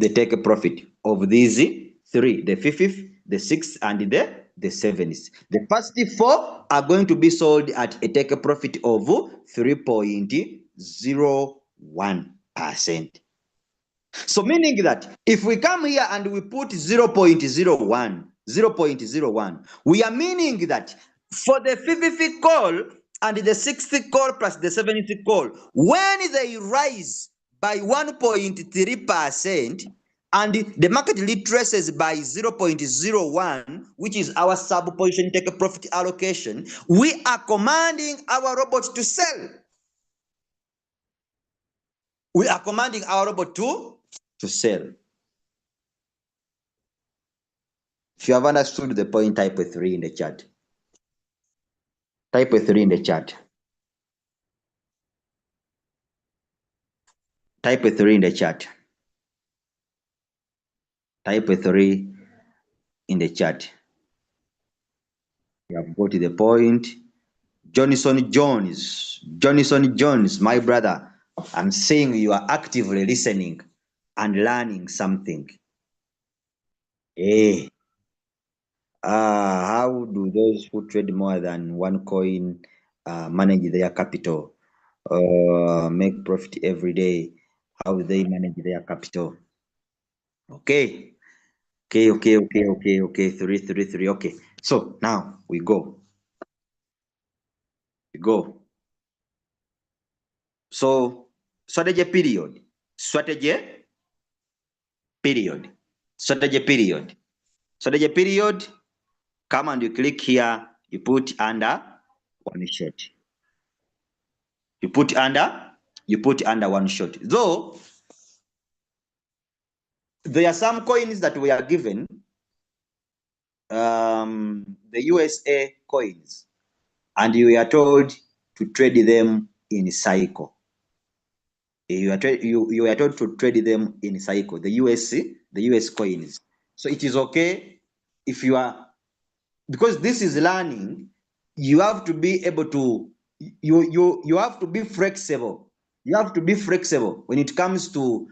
take profit of these 3, the 5th, the 6th, and the 7th. The first 4 are going to be sold at a take profit of 3.01%. So meaning that if we come here and we put 0.01, we are meaning that for the 5th call and the 6th call plus the 7th call, when they rise by 1.3% and the market retraces by 0.01, which is our sub position take profit allocation, we are commanding our robot to sell. We are commanding our robot to sell. If you have understood the point, type a 3 in the chat. Type a 3 in the chat. Type a 3 in the chat. Type a 3 in the chat. You have got to the point. Johnson Jones, my brother, I'm saying you are actively listening and learning something. Hey. How do those who trade more than one coin manage their capital? Make profit every day? How do they manage their capital? Okay. 3. Okay. So now we go. So strategy period. Come and you click here, you put under one shot. You put under one shot. Though there are some coins that we are given, the USA coins, and you are told to trade them in cycle. You are told to trade them in cycle, the US coins. So it is okay if you are, because this is learning, you have to be able to, you have to be flexible. You have to be flexible when it comes to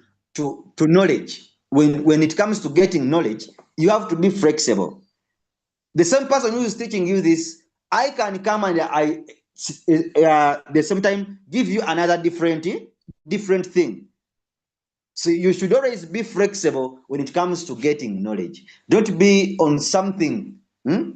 knowledge. When it comes to getting knowledge, you have to be flexible. The same person who is teaching you this I can come and the same time give you another different thing. So you should always be flexible when it comes to getting knowledge. Don't be on something,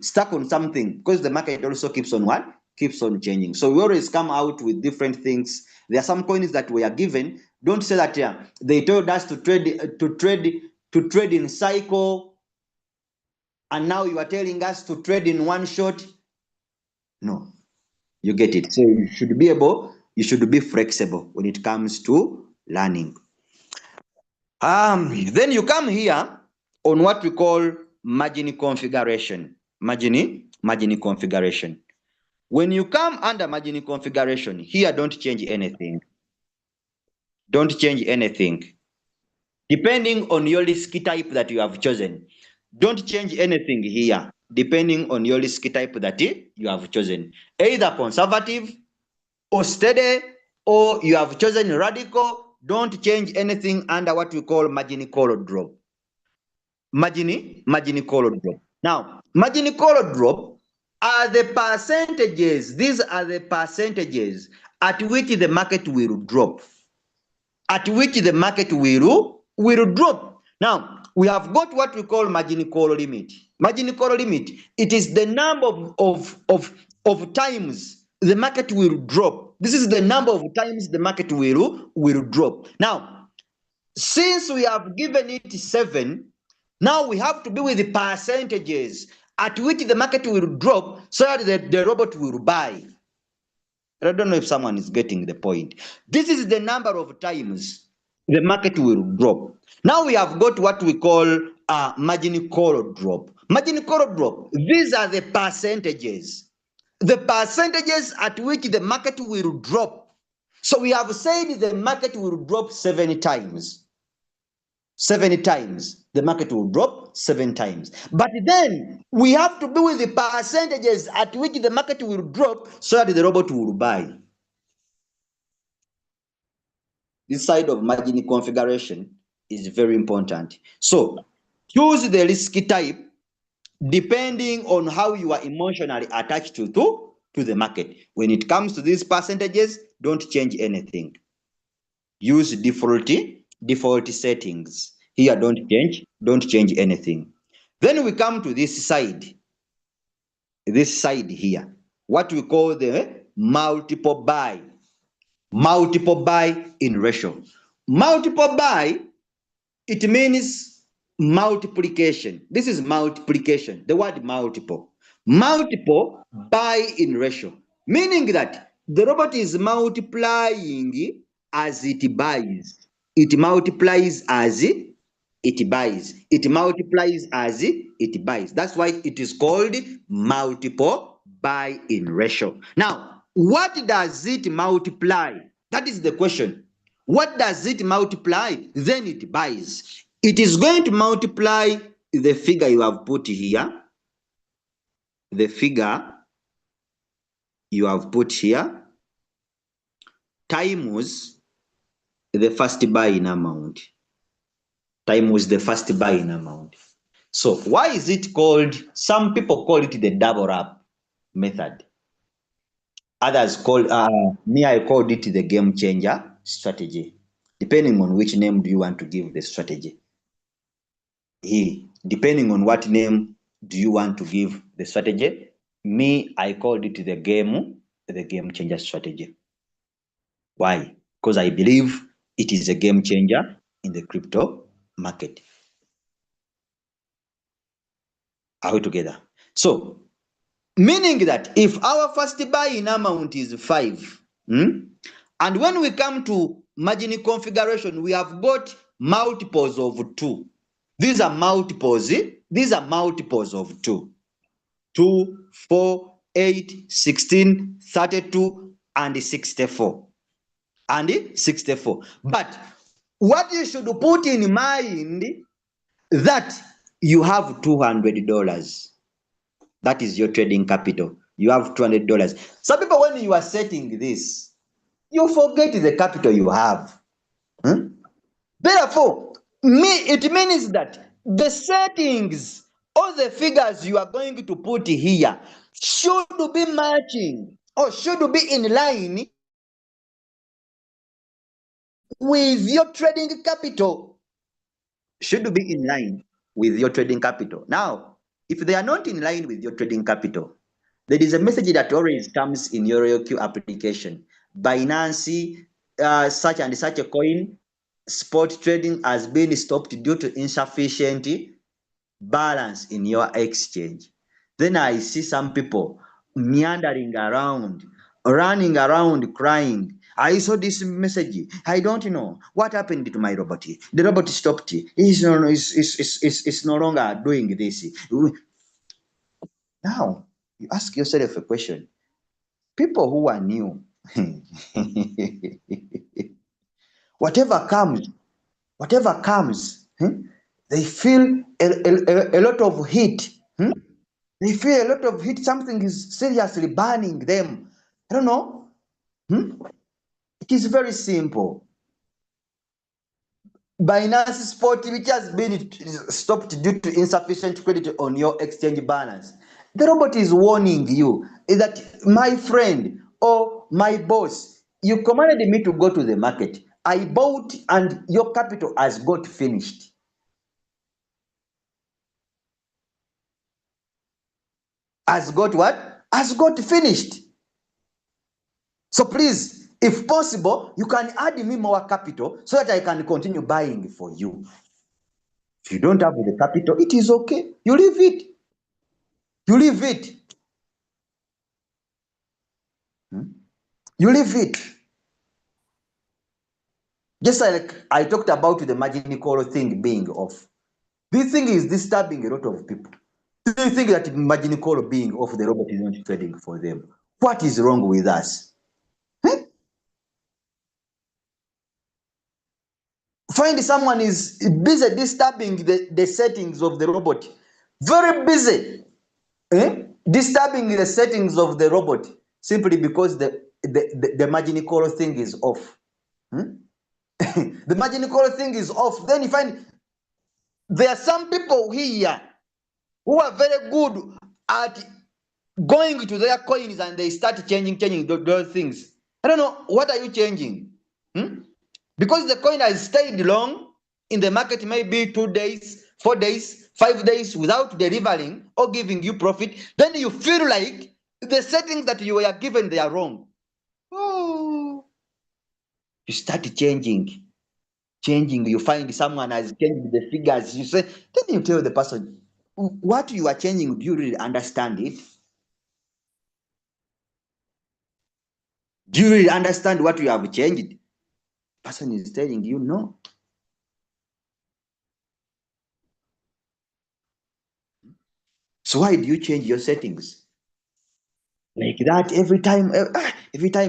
stuck on something, because the market also keeps on what? Keeps on changing. So we always come out with different things. There are some coins that we are given. Don't say that they told us to trade in cycle, and now you are telling us to trade in one shot. No, you get it. So you should be flexible when it comes to learning. Then you come here on what we call margin configuration. Margin configuration. When you come under margin configuration, here don't change anything. Don't change anything. Depending on your risk type that you have chosen. Don't change anything here, depending on your risk type that you have chosen. Either conservative or steady, or you have chosen radical. Don't change anything under what we call margin call drop. Margin call drop. Now, margin call drop are the percentages. These are the percentages at which the market will drop. At which the market will drop. Now, we have got what we call margin call limit. Margin call limit, it is the number of times the market will drop. This is the number of times the market will drop. Now, since we have given it 7, now we have to be with the percentages at which the market will drop so that the robot will buy. I don't know if someone is getting the point. This is the number of times the market will drop. Now we have got what we call margin call drop. Margin call drop, these are the percentages. The percentages at which the market will drop. So we have said the market will drop 7 times. 7 times. The market will drop 7 times. But then we have to be with the percentages at which the market will drop so that the robot will buy. This side of margin configuration is very important. So choose the risk type depending on how you are emotionally attached to the market. When it comes to these percentages, don't change anything. Use default settings. Here, don't change anything. Then we come to this side here, what we call the multiple buy in ratio. Multiple buy, it means multiplication. This is multiplication, the word multiple buy in ratio, meaning that the robot is multiplying as it buys. It multiplies as it buys. It multiplies as it buys. That's why it is called multiple buy in ratio. Now, what does it multiply? That is the question. What does it multiply? Then it buys. It is going to multiply the figure you have put here. The figure you have put here times the first buy-in amount. Times the first buy-in amount. So why is it called? Some people call it the double up method. Others call I called it the game changer strategy. Depending on which name do you want to give the strategy. Depending on what name do you want to give the strategy. Me, I called it the game changer strategy. Why? Because I believe it is a game changer in the crypto market. Are we together? So, meaning that if our first buy-in amount is 5, and when we come to margin configuration, we have got multiples of 2. These are multiples. These are multiples of 2. 2, 4, 8, 16, 32, and 64. And 64. But what you should put in mind that you have $200. That is your trading capital. You have $200. Some people, when you are setting this, you forget the capital you have. Therefore, it means that the settings All the figures you are going to put here should be matching or should be in line with your trading capital. Should be in line with your trading capital. Now, if they are not in line with your trading capital, there is a message that always comes in your ROQ application. Binance, such and such a coin, spot trading has been stopped due to insufficient balance in your exchange. Then I see some people meandering around, running around crying. I saw this message. I don't know what happened to my robot. The robot stopped. It's no longer doing this. Now, you ask yourself a question. People who are new, whatever comes, they feel a lot of heat. They feel a lot of heat. Something is seriously burning them. I don't know. It is very simple. Binance Spot, which has been stopped due to insufficient credit on your exchange balance. The robot is warning you that, my friend or my boss, you commanded me to go to the market. I bought and your capital has got finished. Has got what? Has got finished. So please, if possible, you can add me more capital so that I can continue buying for you. If you don't have the capital, it is okay. You leave it. You leave it. You leave it. Just like I talked about the margin call thing being off. This thing is disturbing a lot of people. They think that margin call being off, the robot is not trading for them. What is wrong with us? Find someone is busy disturbing the settings of the robot. Very busy. Disturbing the settings of the robot simply because the margin call thing is off. The margin call thing is off. Then you find there are some people here who are very good at going to their coins and they start changing those things. I don't know, what are you changing? Because the coin has stayed long in the market, maybe 2 days, 4 days, 5 days without delivering or giving you profit, then you feel like the settings that you were given, they are wrong. Oh, you start changing, you find someone has changed the figures. You say, then you tell the person, what you are changing, do you really understand it? Do you really understand what you have changed? The person is telling you no. So why do you change your settings like that every time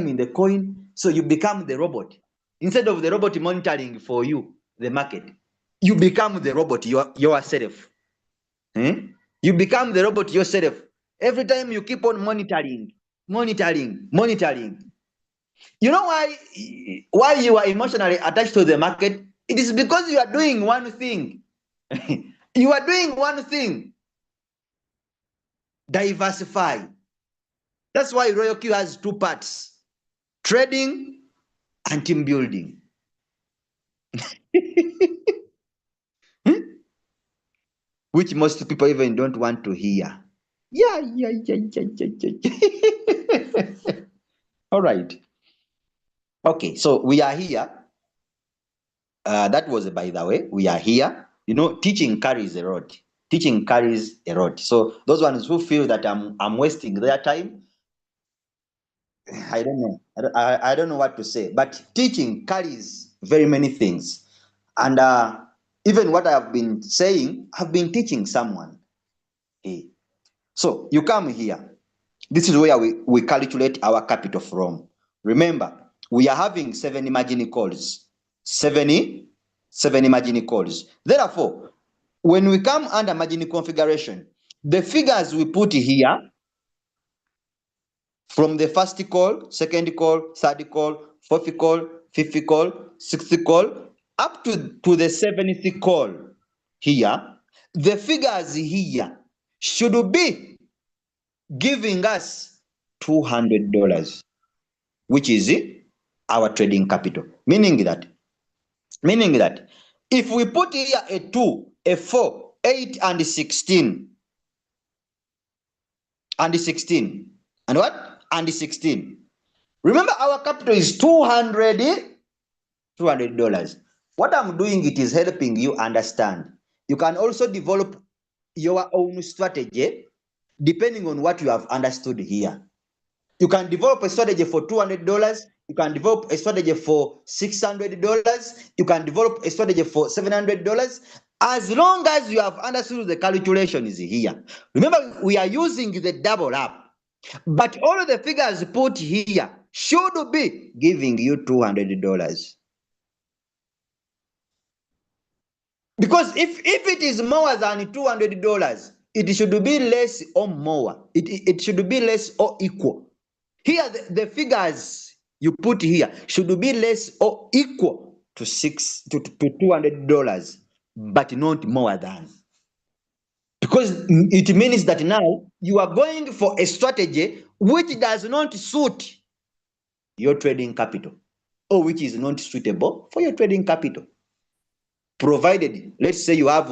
in the coin? So you become the robot. Instead of the robot monitoring for you the market, you become the robot yourself. You become the robot yourself. Every time you keep on monitoring. You know why you are emotionally attached to the market? It is because you are doing one thing. You are doing one thing. Diversify. That's why Royal Q has two parts: trading and team building. Which most people even don't want to hear. Yeah. All right. Okay, so we are here. That was by the way, we are here. You know, teaching carries a lot. Teaching carries a lot. So those ones who feel that I'm wasting their time, I don't know. I don't know what to say. But teaching carries very many things. And even what I have been saying, I've been teaching someone. Okay. So you come here. This is where we calculate our capital from. Remember, we are having 7 margin calls. 7 margin calls. Therefore, when we come under margin configuration, the figures we put here from the first call, second call, third call, fourth call, fifth call, sixth call, up to the 7th call here, the figures here should be giving us $200, which is our trading capital. Meaning that if we put here a 2, a 4, 8, and 16, and 16, and what? And 16. Remember, our capital is $200. What I'm doing, it is helping you understand. You can also develop your own strategy depending on what you have understood here. You can develop a strategy for $200. You can develop a strategy for $600. You can develop a strategy for $700. As long as you have understood the calculations here. Remember, we are using the double up. But all the figures put here should be giving you $200. Because if it is more than $200, it should be less or more. It should be less or equal. Here, the figures you put here should be less or equal to $200, but not more than. Because it means that now you are going for a strategy which does not suit your trading capital, or which is not suitable for your trading capital. Provided, let's say you have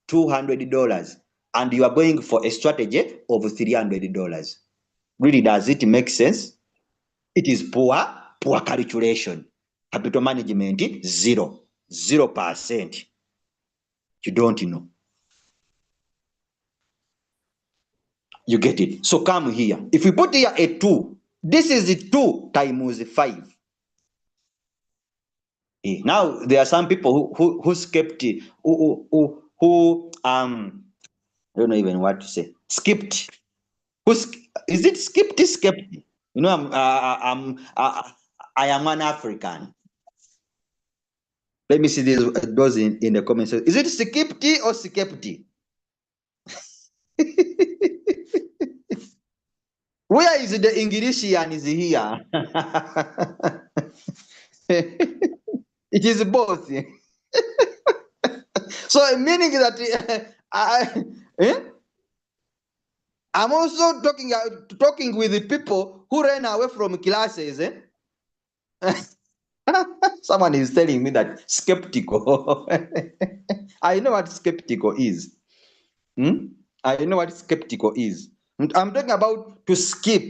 $200 and you are going for a strategy of $300. Really, does it make sense? It is poor calculation. Capital management, 0%. You don't know. You get it? So come here. If we put here a 2, this is 2 times 5. Now there are some people who skipped, who I don't know even what to say. Skipped. Is it skipped? You know, I am an African. Let me see those in the comments. Is it skipped or skipped? Where is the Englishian is here? It is both. So meaning that I'm also talking with the people who ran away from classes. Someone is telling me that skeptical. I know what skeptical is. I know what skeptical is. I'm talking about to skip.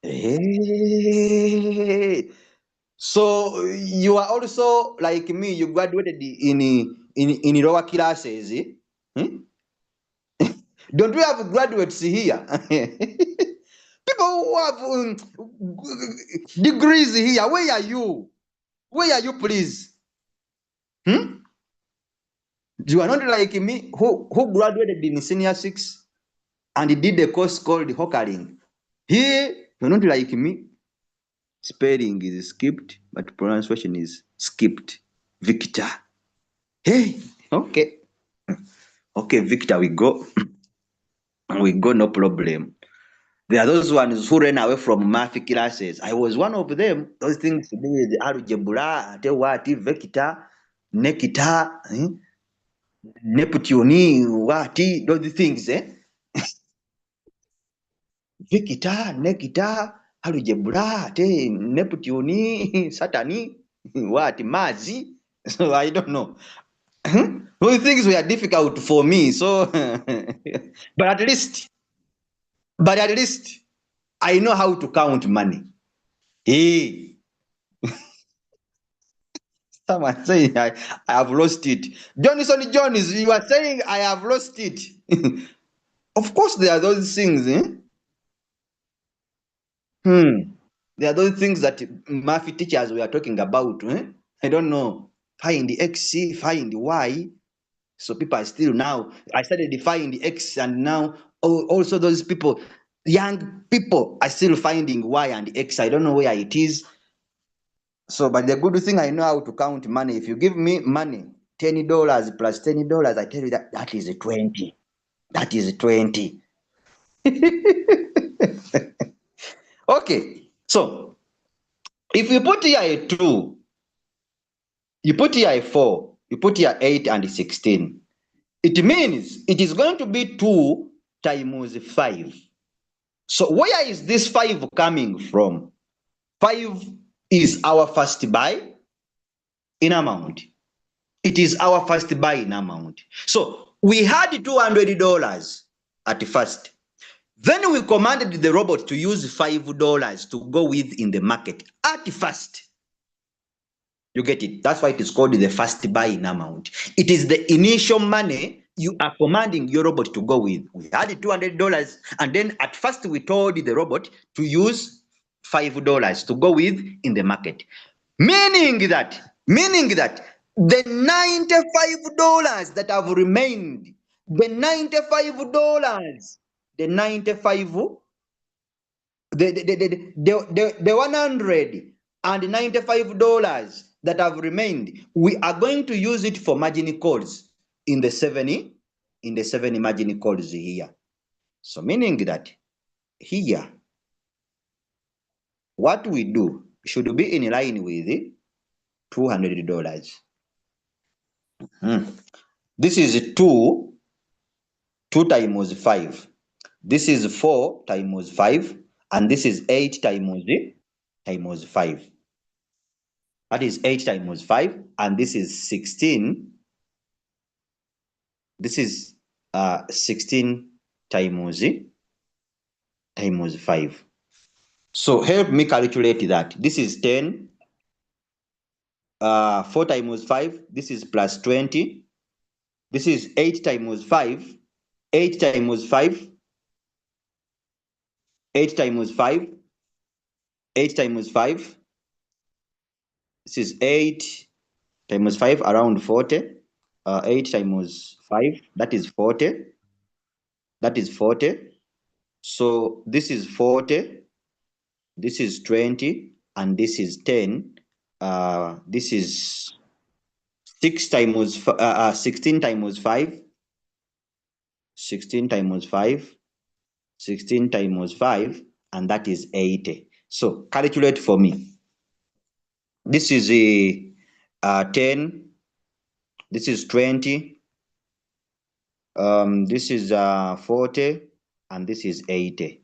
Hey. So you are also like me. You graduated in lower classes. Don't we have graduates here? People who have degrees here. Where are you? Where are you, please? You are not like me who graduated in senior 6 and did a course called hawkering. Here, you're not like me. Spelling is skipped, but pronunciation is skipped. Victor. Hey, okay. Okay, Victor, we go. We go, no problem. There are those ones who ran away from math classes. I was one of them. Those things to do with algebra, what, vector, nekita, Neptune, what, those things, Vector, nekita, algebra, Neptune, Saturn, what, Mazi. So I don't know. Those things were difficult for me. So, but at least I know how to count money. Hey, someone saying I have lost it. Johnson Jones, you are saying I have lost it. Of course, there are those things. There are those things that math teachers were talking about. I don't know. Find the X, find the Y. So people are still now. I started defining the X, and now also those people, young people, are still finding Y and X. I don't know where it is. So, but the good thing, I know how to count money. If you give me money, $10 plus $10, I tell you that is 20. That is 20. Okay. So if you put here a 2, you put here a 4, You put here 8 and 16. It means it is going to be 2 times 5. So where is this 5 coming from? 5 is our first buy in amount. It is our first buy in amount. So we had $200 at first. Then we commanded the robot to use $5 to go with in the market at first. You get it? That's why it is called the first buy in amount. It is the initial money you are commanding your robot to go with. We had $200, and then at first we told the robot to use $5 to go with in the market. Meaning that the $95 that have remained, the $95, the 95 the $195 that have remained, we are going to use it for margin calls in the 70 margin calls here. So meaning that here, what we do should be in line with $200. This is 2 times 5. This is 4 times 5, and this is 8 times 5. That is 8 times 5, and this is 16. This is 16 times 5. So help me calculate that. This is 10. 4 times 5. This is plus 20. This is 8 times 5. 8 times 5. 8 times 5. 8 times 5. This is 8 times 5, around 40. 8 times 5, that is 40. That is 40. So this is 40. This is 20, and this is 10. This is 6 times 16 times 5. 16 times 5. 16 times 5, and that is 80. So calculate for me. This is a 10. This is 20. This is 40, and this is 80.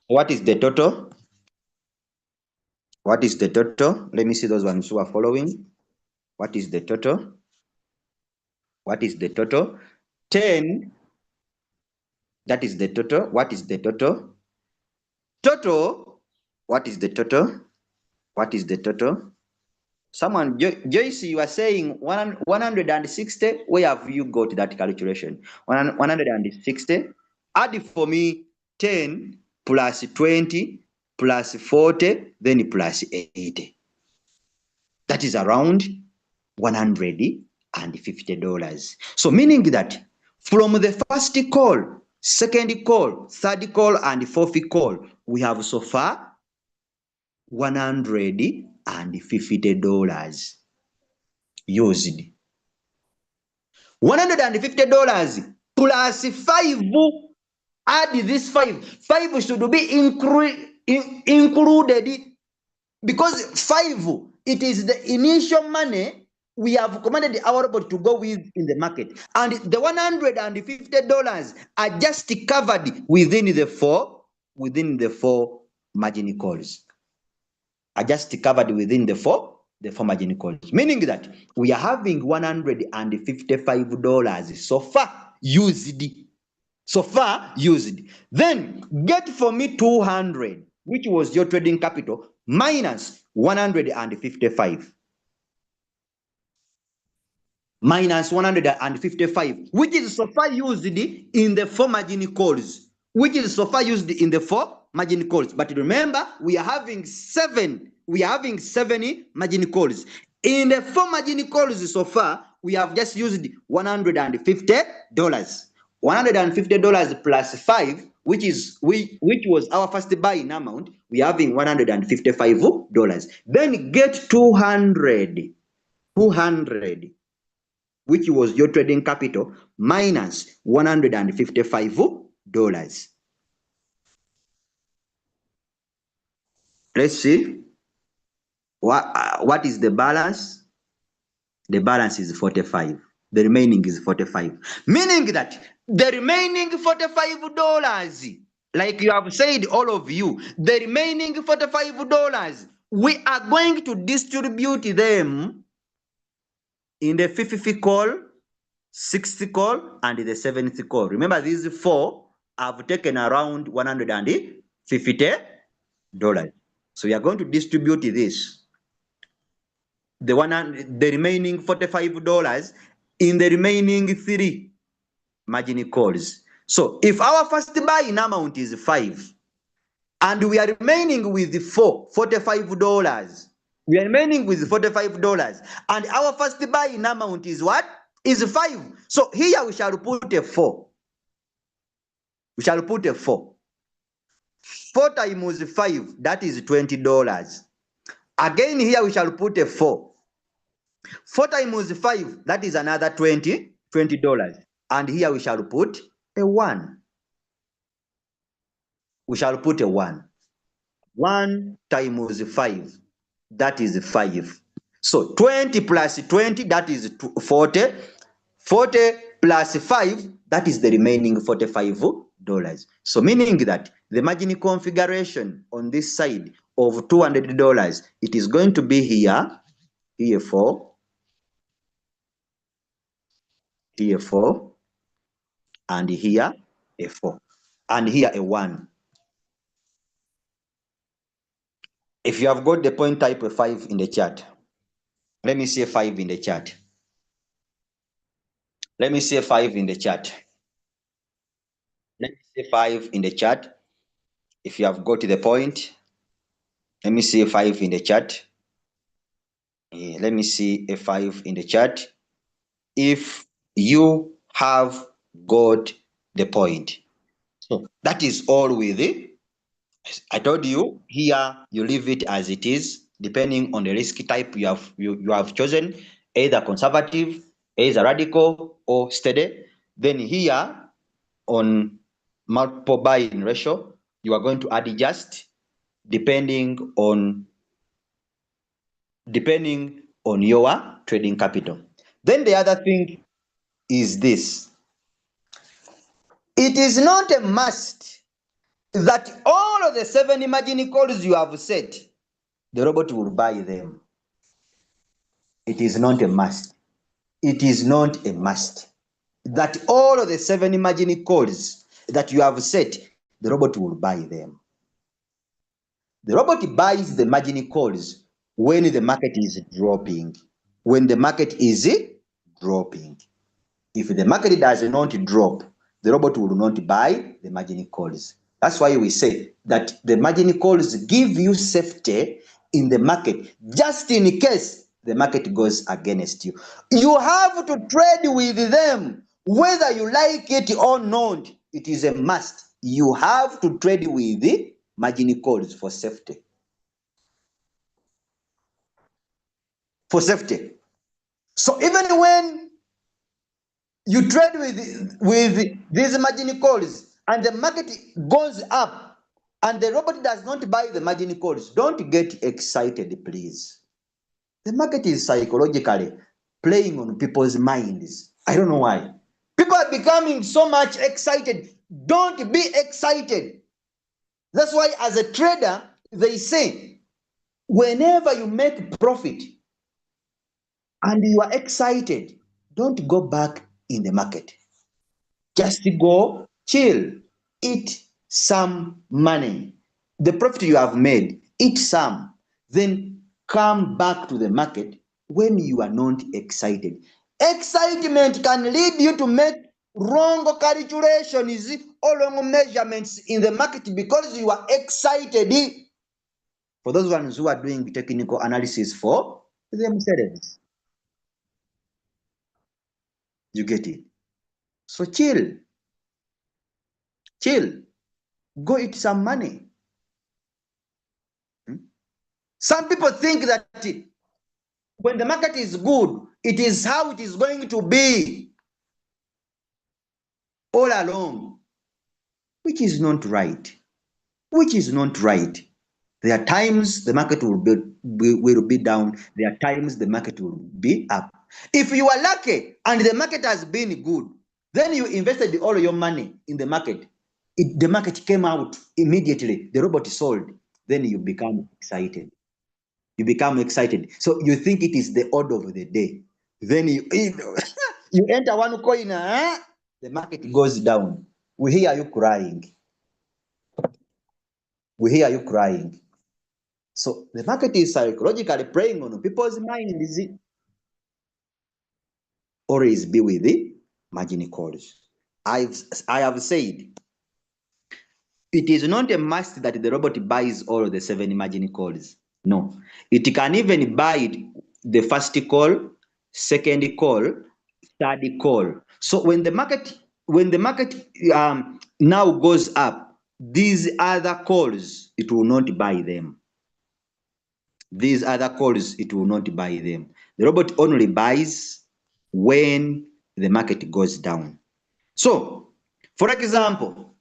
What is the total? What is the total? Let me see those ones who are following. What is the total? What is the total? 10. That is the total. What is the total? Total. What is the total? What is the total? Someone, Joyce, you are saying 160. Where have you got that calculation? 160. Add for me 10 plus 20 plus 40, then plus 80. That is around $150. So meaning that from the first call, second call, third call, and fourth call, we have so far $150 used. $150 plus 5. Add this 5. 5 should be included, because 5, it is the initial money we have commanded our robot to go with in the market, and the $150 are just covered within the four margin calls. Are just covered within the four margin calls, meaning that we are having $155 so far used. So far used. Then get for me 200, which was your trading capital, minus 155. Minus 155, which is so far used in the four margin calls. Which is so far used in the four margin calls. But remember, we are having 7. We are having 7 margin calls. In the four margin calls so far, we have just used $150. $150 plus 5, which was our first buying amount. We are having $155. Then get 200, which was your trading capital, minus $155. Let's see what is the balance. The balance is 45. The remaining is 45. Meaning that the remaining $45, like you have said, all of you, the remaining $45, we are going to distribute them in the 50th call, 60th call, and the 70th call. Remember, these four have taken around $150. So we are going to distribute this, the remaining $45 in the remaining three margin calls. So if our first buy-in amount is 5, and we are remaining with $45, we are remaining with $45, and our first buy-in amount is what? Is 5. So here we shall put a 4. We shall put a 4. 4 times 5, that is $20. Again, here we shall put a 4. 4 times 5, that is another $20. And here we shall put a 1. We shall put a 1. 1 times 5, that is 5. So 20 plus 20, that is 40. 40 plus 5, that is the remaining $45. So meaning that the margin configuration on this side of $200, it is going to be here 4, here 4, and here a 4, and here a 1. If you have got the point, type a 5 in the chat. Let me see a 5 in the chat. Let me see a 5 in the chat. Let me see 5 in the chat. If you have got to the point, let me see a 5 in the chat. Yeah, let me see a 5 in the chat. If you have got the point. So that is all with it. I told you here, you leave it as it is, depending on the risk type you have chosen, either conservative, either radical, or steady. Then here on multiple buying ratio, you are going to adjust depending on your trading capital. Then the other thing is this. It is not a must that all of the 7 margin calls you have set, the robot will buy them. It is not a must. It is not a must that all of the 7 margin calls that you have set, the robot will buy them. The robot buys the margin calls when the market is dropping. When the market is dropping. If the market does not drop, the robot will not buy the margin calls. That's why we say that the margin calls give you safety in the market, just in case the market goes against you. You have to trade with them, whether you like it or not. It is a must. You have to trade with the margin calls for safety. For safety. So even when you trade with these margin calls and the market goes up and the robot does not buy the margin calls, don't get excited, please. The market is psychologically playing on people's minds. I don't know why. People are becoming so much excited. Don't be excited. That's why as a trader, they say, whenever you make profit and you are excited, don't go back in the market. Just go chill, eat some money. The profit you have made, eat some, then come back to the market when you are not excited. Excitement can lead you to make wrong calculations or wrong measurements in the market because you are excited. For those ones who are doing technical analysis for themselves, you get it. So chill, go eat some money. Some people think that when the market is good, it is how it is going to be all along, which is not right. Which is not right. There are times the market will be down. There are times the market will be up. If you are lucky and the market has been good, then you invested all your money in the market. The market came out immediately. The robot sold. Then you become excited. You become excited. So you think it is the order of the day. Then you enter one coin, the market goes down. We hear you crying. We hear you crying. So the market is psychologically playing on people's minds. Always be with the margin calls. I have said it is not a must that the robot buys all the 7 margin calls. No, it can even buy the first call, second call, third call. So when the market now goes up, these other calls it will not buy them. These other calls it will not buy them. The robot only buys when the market goes down. So, for example,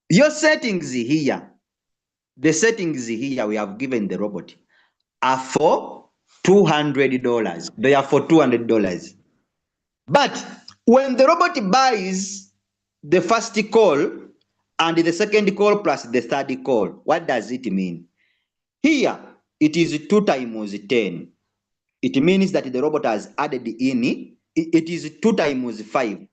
your settings here, the settings here we have given the robot are for $200. They are for $200. But when the robot buys the first call and the second call plus the third call, what does it mean? Here, it is 2 times 10. It means that the robot has added in, it is 2 times 5.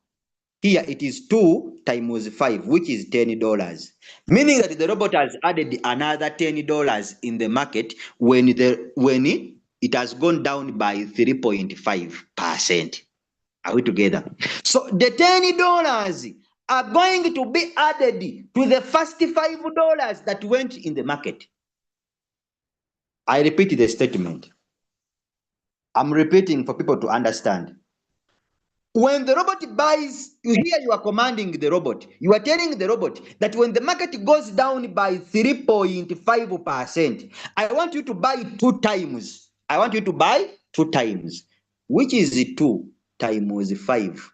Here it is 2 times 5, which is $10. Meaning that the robot has added another $10 in the market when it has gone down by 3.5%. Are we together? So the $10 are going to be added to the first $5 that went in the market. I repeat the statement. I'm repeating for people to understand. When the robot buys, here you are commanding the robot. You are telling the robot that when the market goes down by 3.5%, I want you to buy 2 times. I want you to buy 2 times, which is 2 times 5.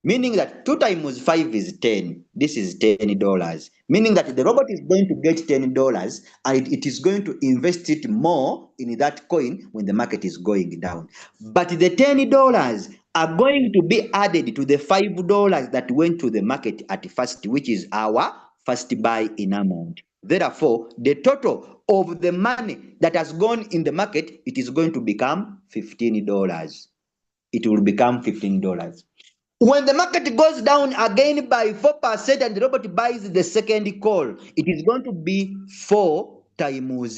Meaning that 2 times 5 is 10. This is $10. Meaning that the robot is going to get $10 and it is going to invest it more in that coin when the market is going down. But the $10 are going to be added to the $5 that went to the market at first, which is our first buy in amount. Therefore, the total of the money that has gone in the market, it is going to become $15. It will become $15. When the market goes down again by 4% and the robot buys the second call, it is going to be 4 times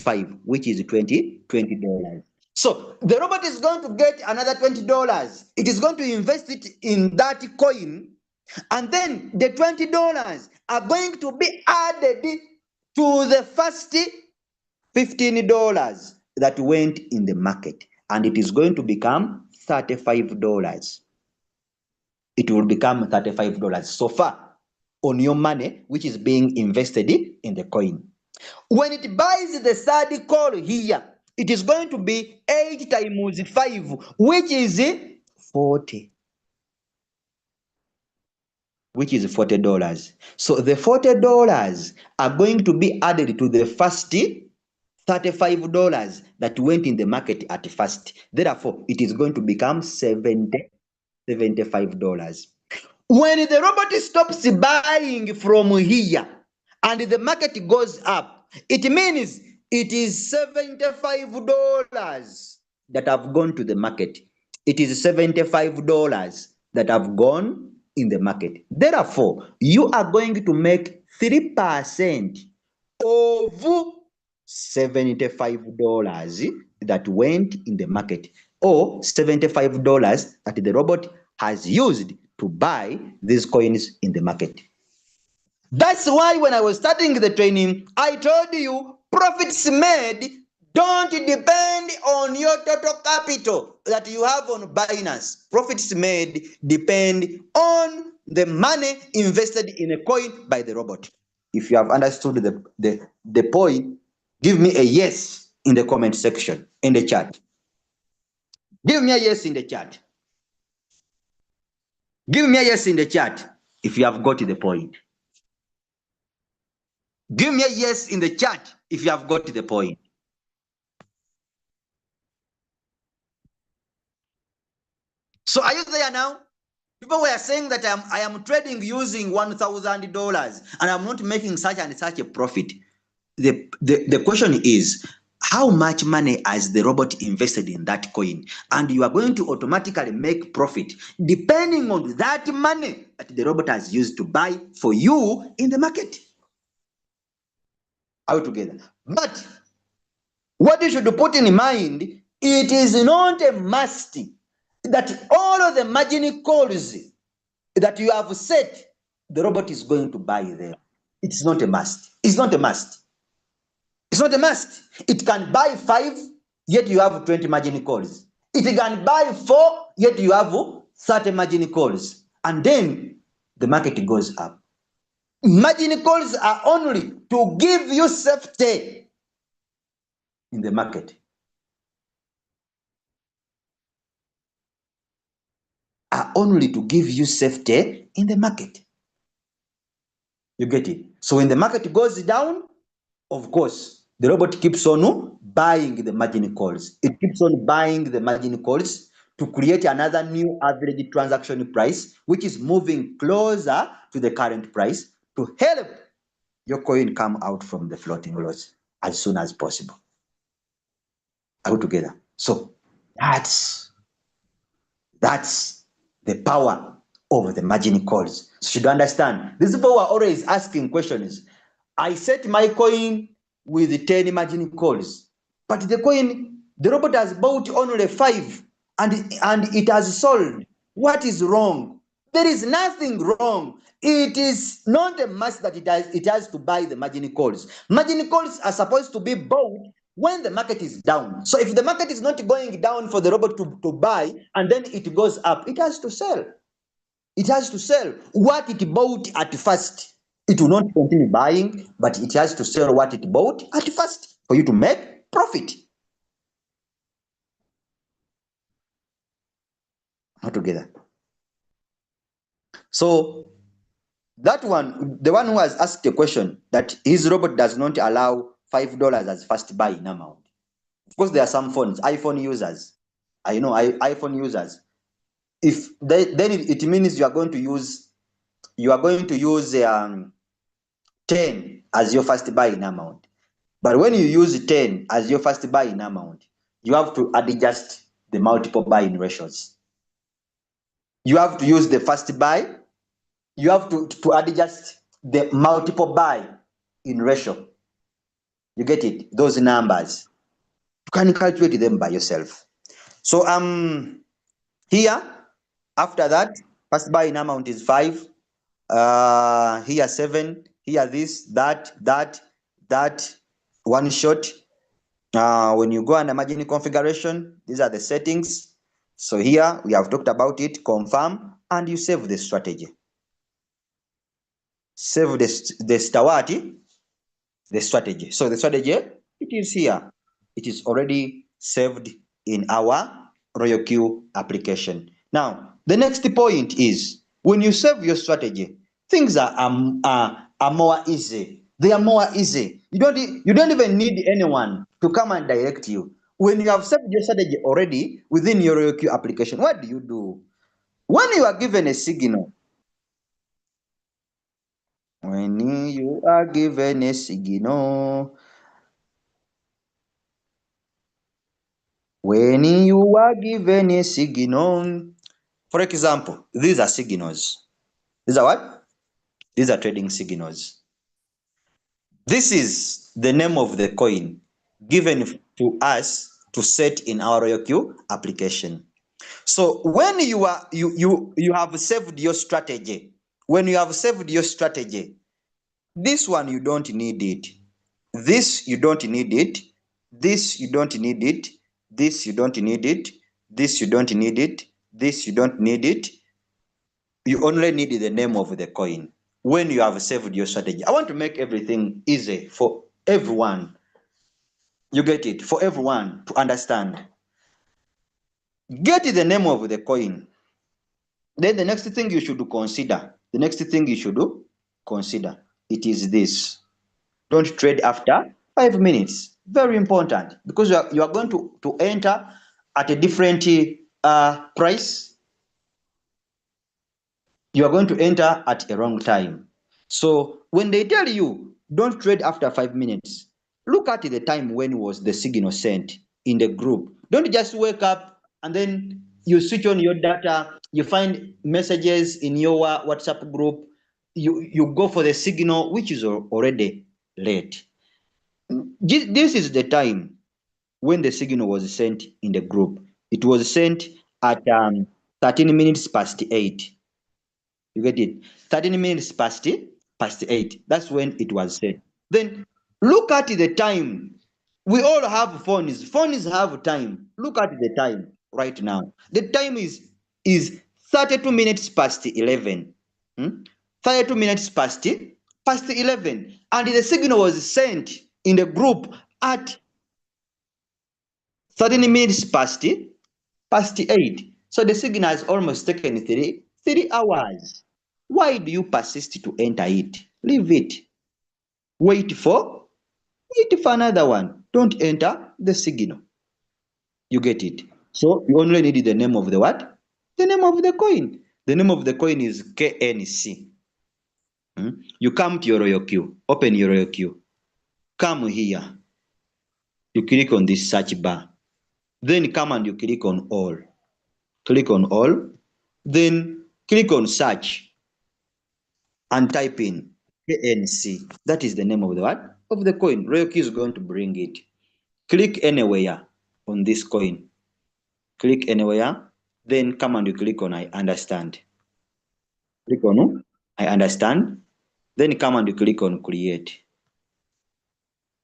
5, which is $20. So the robot is going to get another $20. It is going to invest it in that coin, and then the $20 are going to be added to the first $15 that went in the market, and it is going to become $35. It will become $35 so far on your money, which is being invested in the coin. When it buys the third call here, it is going to be 8 times 5, which is 40. Which is $40. So the $40 are going to be added to the first $35 that went in the market at first. Therefore, it is going to become $75. When the robot stops buying from here and the market goes up, it means it is $75 that have gone to the market. It is $75 that have gone in the market. Therefore, you are going to make 3% of $75 that went in the market, or $75 that the robot has used to buy these coins in the market. That's why when I was starting the training, I told you profits made don't depend on your total capital that you have on Binance. Profits made depend on the money invested in a coin by the robot. If you have understood the point, give me a yes in the comment section, in the chat. Give me a yes in the chat. Give me a yes in the chat if you have got the point. Give me a yes in the chat if you have got the point. So are you there now? People were saying that I am trading using $1,000 and I'm not making such and such a profit. The question is, how much money has the robot invested in that coin? And you are going to automatically make profit depending on that money that the robot has used to buy for you in the market. Are we together? But what you should put in mind, it is not a must that all of the margin calls that you have set, the robot is going to buy there. It's not a must. It's not a must. It's not a must. It can buy 5, yet you have 20 margin calls. It can buy 4, yet you have 30 margin calls. And then the market goes up. Margin calls are only to give you safety in the market. Are only to give you safety in the market. You get it? So when the market goes down, of course, the robot keeps on buying the margin calls. It keeps on buying the margin calls to create another new average transaction price, which is moving closer to the current price to help your coin come out from the floating loss as soon as possible. Are we together? So that's the power of the margin calls. So you should understand, these people are always asking questions. I set my coin with 10 margin calls, but the coin, the robot has bought only 5 and it has sold. What is wrong? There is nothing wrong. It is not a must that it has to buy the margin calls. Margin calls are supposed to be bought when the market is down. So if the market is not going down for the robot to buy and then it goes up, it has to sell. It has to sell what it bought at first. It will not continue buying, but it has to sell what it bought at first for you to make profit. Not together. So that one, the one who has asked a question that his robot does not allow $5 as first buy in amount. Of course, there are some phones, iPhone users. I know iPhone users. If then it means you are going to use 10 as your first buy in amount. But when you use 10 as your first buy in amount, you have to adjust the multiple buying ratios. You have to use the first buy. You have to adjust the multiple buy in ratio. You get it? Those numbers. You can calculate them by yourself. So here, after that, first buy in amount is 5. Here 7. Here this, that, one shot. When you go under margin configuration, these are the settings. So here we have talked about it, confirm, and you save the strategy. Save the strategy. So the strategy, it is here. It is already saved in our Royal Q application. Now, the next point is when you save your strategy, things are more easy. They are more easy. You don't even need anyone to come and direct you. When you have saved your strategy already within your Royal Q application, what do you do? When you are given a signal, when you are given a signal, when you are given a signal, for example, these are signals. These are what? These are trading signals. This is the name of the coin given to us to set in our Royal Q application. So when you have saved your strategy, when you have saved your strategy, this one you don't need it. This you don't need it. This you don't need it. This you don't need it. This you don't need it. This you don't need it. You only need the name of the coin when you have saved your strategy. I want to make everything easy for everyone. You get it? For everyone to understand. Get the name of the coin. Then the next thing you should consider, it is this. Don't trade after 5 minutes. Very important, because you are going to enter at a different price. you are going to enter at a wrong time. So when they tell you don't trade after 5 minutes, look at the time when was the signal sent in the group. Don't just wake up and then you switch on your data, you find messages in your WhatsApp group, you go for the signal which is already late. This is the time when the signal was sent in the group. It was sent at 13 minutes past 8. You get it? 13 minutes past 8. That's when it was set. Then look at the time. We all have phones. Phones have time. Look at the time right now. The time is 32 minutes past 11. 32 minutes past 11. And the signal was sent in the group at 13 minutes past 8. So the signal has almost taken 3 hours. Why do you persist to enter it? Leave it. Wait for another one. Don't enter the signal. You get it? So you only need the name of the what? The name of the coin. The name of the coin is KNC. You come to your royal queue. Open your royal queue. Come here. You click on this search bar. Then come and you click on all. Click on all. Then click on search and type in KNC. That is the name of the what? Of the coin. Royal Q is going to bring it. Click anywhere on this coin. Click anywhere. Then come and you click on I understand. Click on I understand. Then come and you click on create.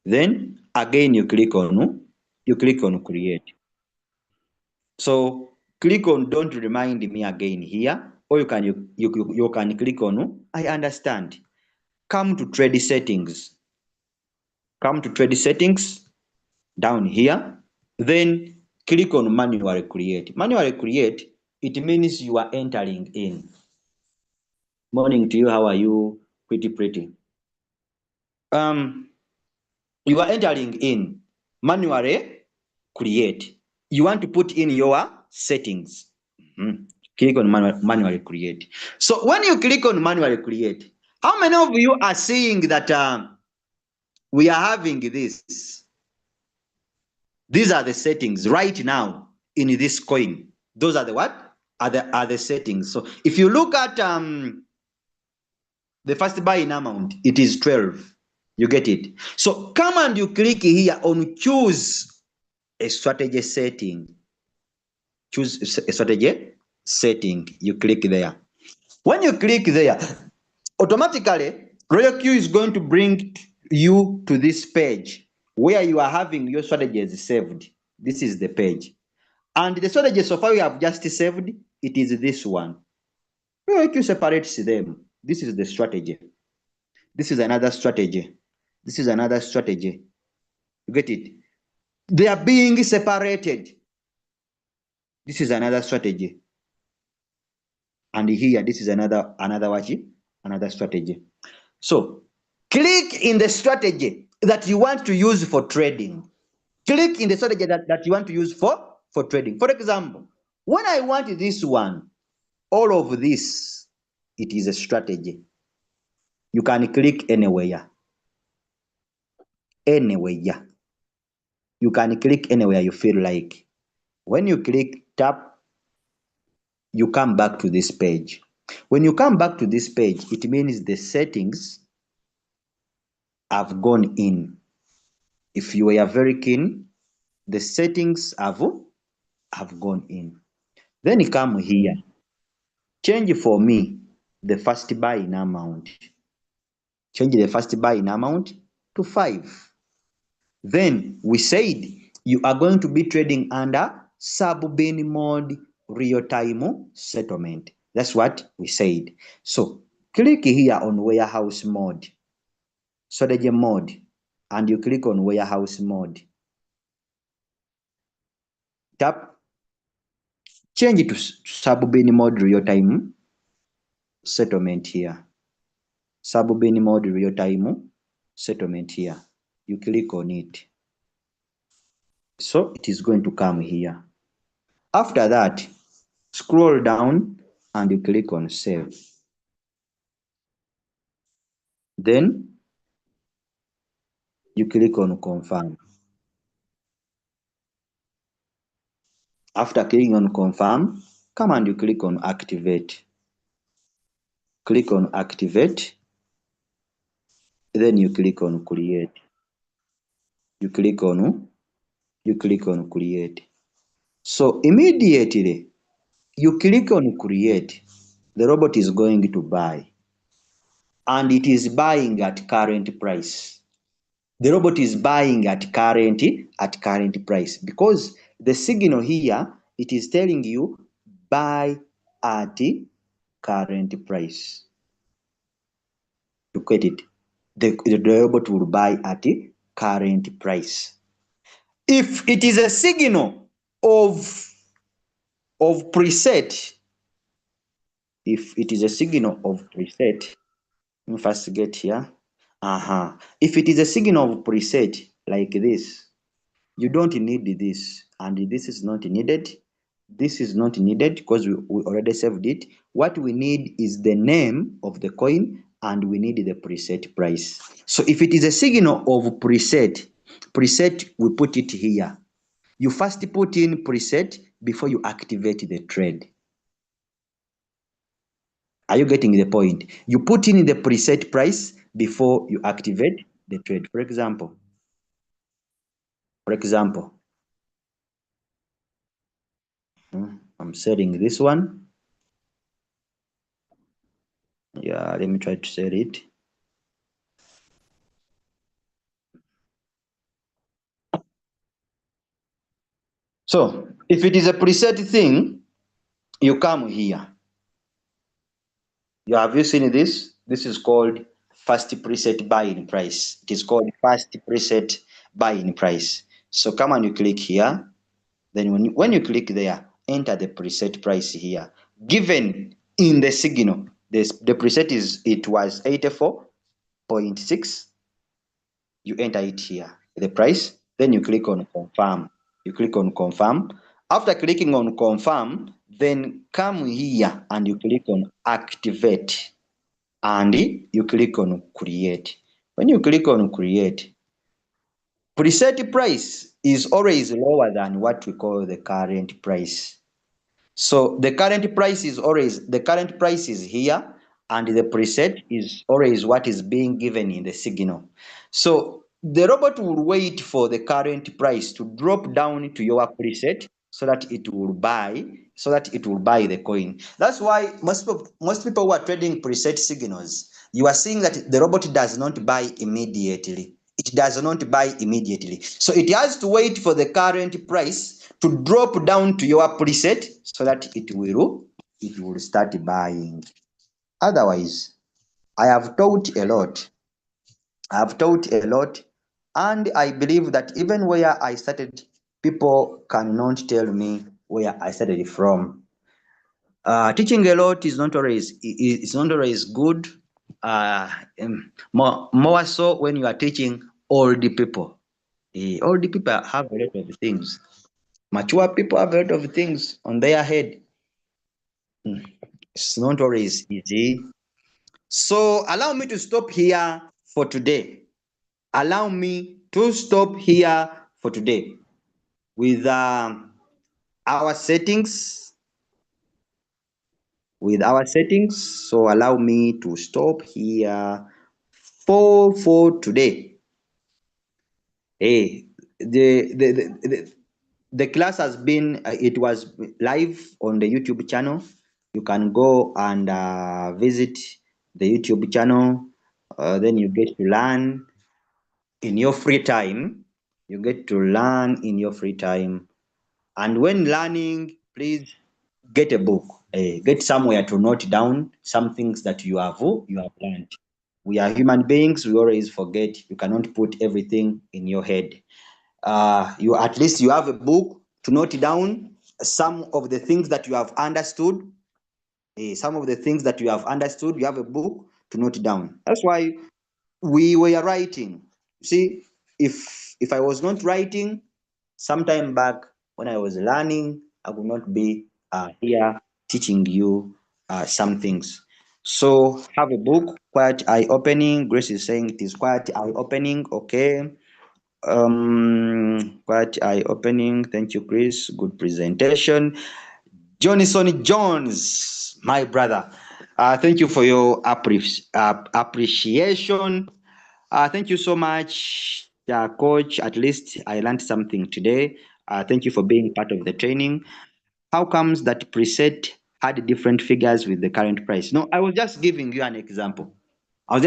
Then again you click on create. So click on don't remind me again here, or you can click on I understand. Come to trade settings. Come to trade settings down here. Then click on manually create. Manually create, it means you are entering in. Morning to you, how are you? Pretty. You are entering in manually create. You want to put in your settings. Click on manually create. So when you click on manually create, how many of you are seeing that we are having this? These are the settings right now in this coin. Those are the what? Are the settings. So if you look at the first buy-in amount, it is 12. You get it? So come and you click here on choose a strategy setting. Choose a strategy setting. You click there. When you click there, automatically Royal Q is going to bring you to this page where you are having your strategies saved. This is the page. And the strategy so far we have just saved, it is this one. Royal Q separates them. This is the strategy. This is another strategy. This is another strategy. You get it? They are being separated. This is another strategy. And here, this is another strategy. So click in the strategy that you want to use for trading. Click in the strategy that you want to use for trading. For example, when I want this one, all of this, it is a strategy. You can click anywhere. Anywhere. You can click anywhere you feel like. When you click tap, you come back to this page. When you come back to this page, it means the settings have gone in. If you were very keen, the settings have gone in. Then you come here. Change for me the first buy-in amount. Change the first buy-in amount to 5. Then we said you are going to be trading under sub-bin mode real-time settlement. That's what we said. So click here on warehouse mode, strategy mode, and you click on warehouse mode. Tap, change it to sub-bin mode real-time settlement here. Sub-bin mode real-time settlement here. You click on it. So it is going to come here. After that, scroll down and you click on save. Then you click on confirm. After clicking on confirm, come and you click on activate. Click on activate, then you click on create. You click on create. So immediately you click on create, the robot is going to buy, and it is buying at current price. The robot is buying at current price, because the signal here, it is telling you buy at current price. Look at it. The robot will buy at current price. If it is a signal of preset, if it is a signal of preset, let me first get here. If it is a signal of preset like this, you don't need this, and this is not needed. This is not needed because we already saved it. What we need is the name of the coin, and we need the preset price. So if it is a signal of preset, we put it here. You first put in preset before you activate the trade. Are you getting the point? You put in the preset price before you activate the trade. For example, I'm selling this one. Yeah, let me try to sell it. So if it is a preset thing, you come here. Have you seen this? This is called first preset buy-in price. It is called first preset buy-in price. So come and you click here. Then when you click there, enter the preset price here. Given in the signal, the preset was 84.6. You enter it here, the price. Then you click on confirm. After clicking on confirm, then come here and you click on activate, and you click on create. When you click on create, preset price is always lower than what we call the current price. So the current price is here, and the preset is always what is being given in the signal. So the robot will wait for the current price to drop down to your preset so that it will buy the coin. That's why most people who are trading preset signals, you are seeing that the robot does not buy immediately. It does not buy immediately. So it has to wait for the current price to drop down to your preset so that it will start buying. Otherwise, I have taught a lot. And I believe that even where I started, people cannot tell me where I started from. Teaching a lot is not always good. More so when you are teaching old people. Old people have a lot of things. Mature people have a lot of things on their head. It's not always easy. So allow me to stop here for today. Allow me to stop here for today with our settings. So allow me to stop here for today. Hey, the class has been it was live on the YouTube channel. You can go and visit the YouTube channel. Then you get to learn in your free time. And when learning, please get a book. Get somewhere to note down some things that you have learned. We are human beings. We always forget. You cannot put everything in your head. You at least you have a book to note down some of the things that you have understood. You have a book to note down. That's why we were writing. See, if I was not writing sometime back when I was learning, I would not be here teaching you some things. So have a book, quite eye-opening. Grace is saying it is quite eye-opening. Okay. Quite eye-opening. Thank you, Chris. Good presentation. Johnson Jones, my brother. Thank you for your appreciation. Thank you so much, coach. At least I learned something today. Thank you for being part of the training. How comes that preset had different figures with the current price? No, I was just giving you an example. And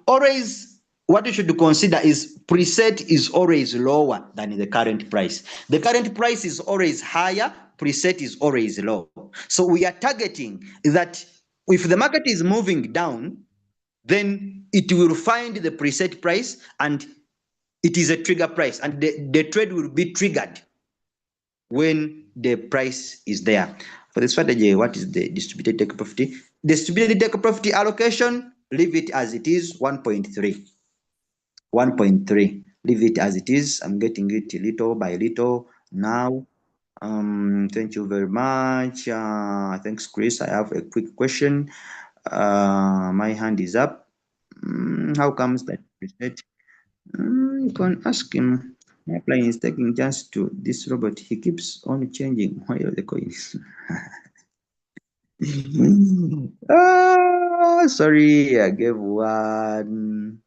always, what you should consider is preset is always lower than the current price. The current price is always higher, preset is always low. So we are targeting that if the market is moving down, then it will find the preset price and it is a trigger price, and the trade will be triggered when the price is there. For the strategy, what is the distributed take profit? Distributed take profit allocation, leave it as it is, 1.3. 1.3. Leave it as it is. I'm getting it little by little now. Thank you very much. Thanks, Chris. I have a quick question. My hand is up. How comes that preset? You can ask him. My plan is taking just to this robot. He keeps on changing. Why are the coins? Sorry, I gave one.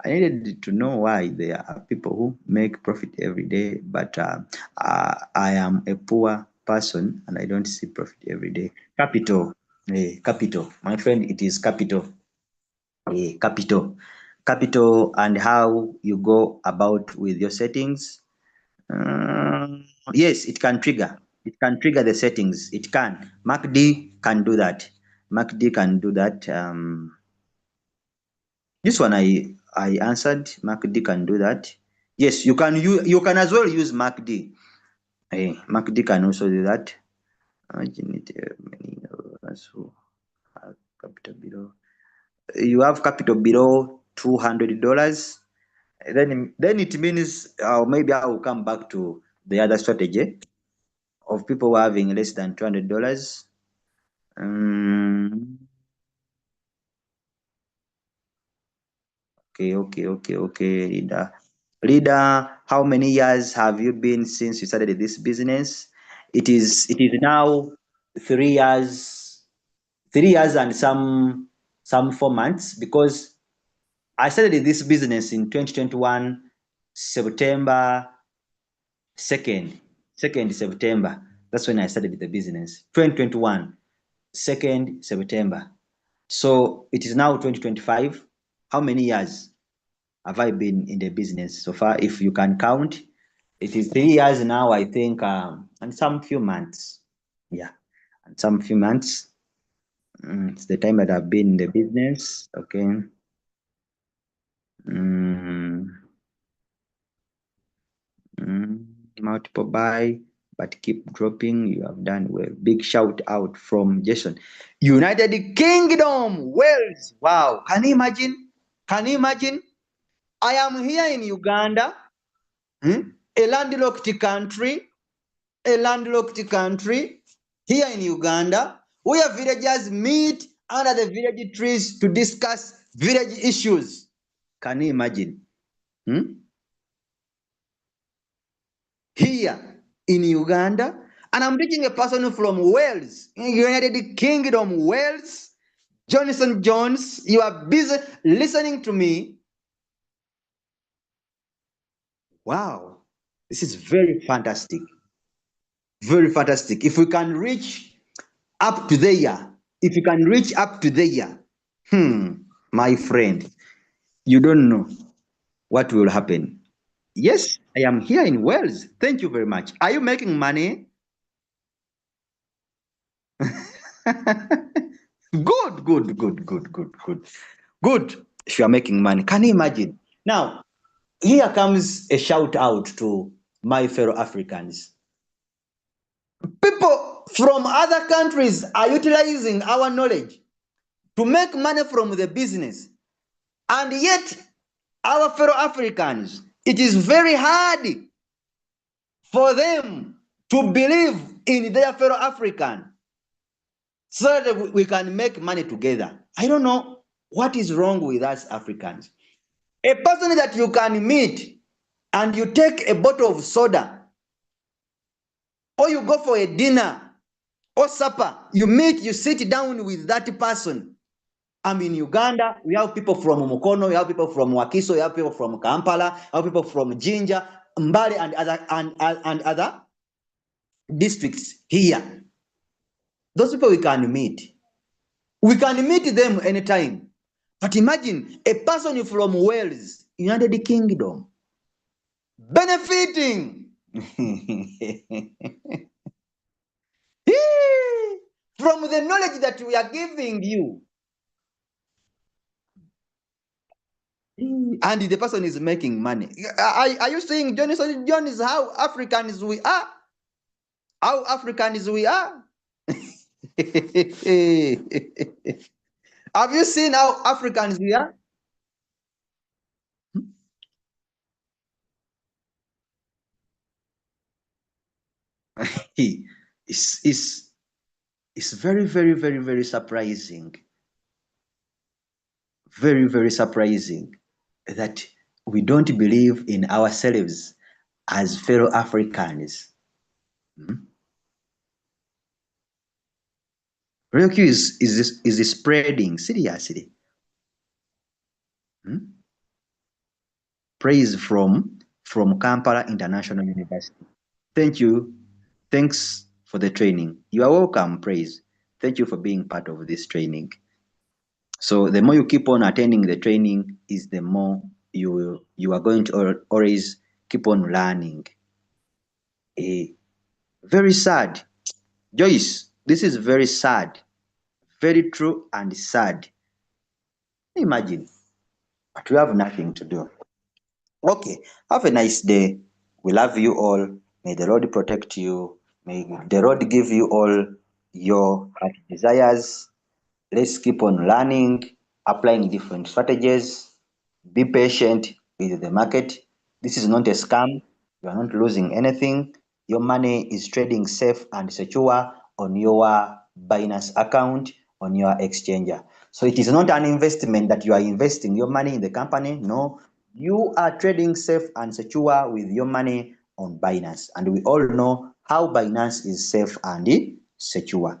I needed to know why there are people who make profit every day, but I am a poor person and I don't see profit every day. Capital, capital, my friend, it is capital, capital, capital, and how you go about with your settings. Yes, it can trigger. It can trigger the settings. It can. MACD can do that. MACD can do that. This one I answered. MACD can do that. Yes, you can as well use MACD. MACD can also do that. Capital below. You have capital below $200. Then it means maybe I will come back to the other strategy of people having less than $200. Okay. Leader, how many years have you been since you started this business? It is now 3 years, 3 years and some 4 months, because I started this business in 2021, September 2nd, September. That's when I started the business. 2021, 2nd September. So it is now 2025. How many years have I been in the business so far? If you can count, it is 3 years now, I think, and some few months. Yeah, and some few months. It's the time that I've been in the business. Okay. Multiple buy, but keep dropping. You have done well. Big shout out from Jason. United Kingdom, Wales. Wow. Can you imagine? Can you imagine? I am here in Uganda, a landlocked country, here in Uganda, where villagers meet under the village trees to discuss village issues. Can you imagine? Here in Uganda, and I'm reaching a person from Wales, in United Kingdom, Wales. Johnson Jones, you are busy listening to me. Wow, this is very fantastic. Very fantastic. If we can reach up to there, my friend, you don't know what will happen. Yes, I am here in Wales. Thank you very much. Are you making money? Good. If you are making money, can you imagine? Now, here comes a shout out to my fellow Africans. People from other countries are utilizing our knowledge to make money from the business. And yet, our fellow Africans, it is very hard for them to believe in their fellow African. so that we can make money together. I don't know what is wrong with us Africans. A person that you can meet and you take a bottle of soda, or you go for a dinner or supper, you meet, you sit down with that person. I'm in Uganda, we have people from Mukono, we have people from Wakiso, we have people from Kampala, we have people from Jinja, Mbale, and other districts here. Those people we can meet. We can meet them anytime. But imagine a person from Wales, United Kingdom, benefiting from the knowledge that we are giving you. And the person is making money. Are you saying, John is how Africans we are? How Africans we are? Have you seen how Africans we are? It's, it's very, very, very, very surprising. Very, very surprising that we don't believe in ourselves as fellow Africans. Real Q is spreading seriously. Praise from Kampala International University. Thank you. Thanks for the training. You are welcome, Praise. Thank you for being part of this training. So the more you keep on attending the training, is the more you are going to always keep on learning. Very sad. Joyce, this is very sad. Very true and sad. Imagine, but we have nothing to do. Okay, have a nice day. We love you all. May the Lord protect you. May the Lord give you all your heart desires. Let's keep on learning, applying different strategies. Be patient with the market. This is not a scam. You are not losing anything. Your money is trading safe and secure on your Binance account, on your exchanger. So it is not an investment that you are investing your money in the company. No, you are trading safe and secure with your money on Binance. And we all know how Binance is safe and secure.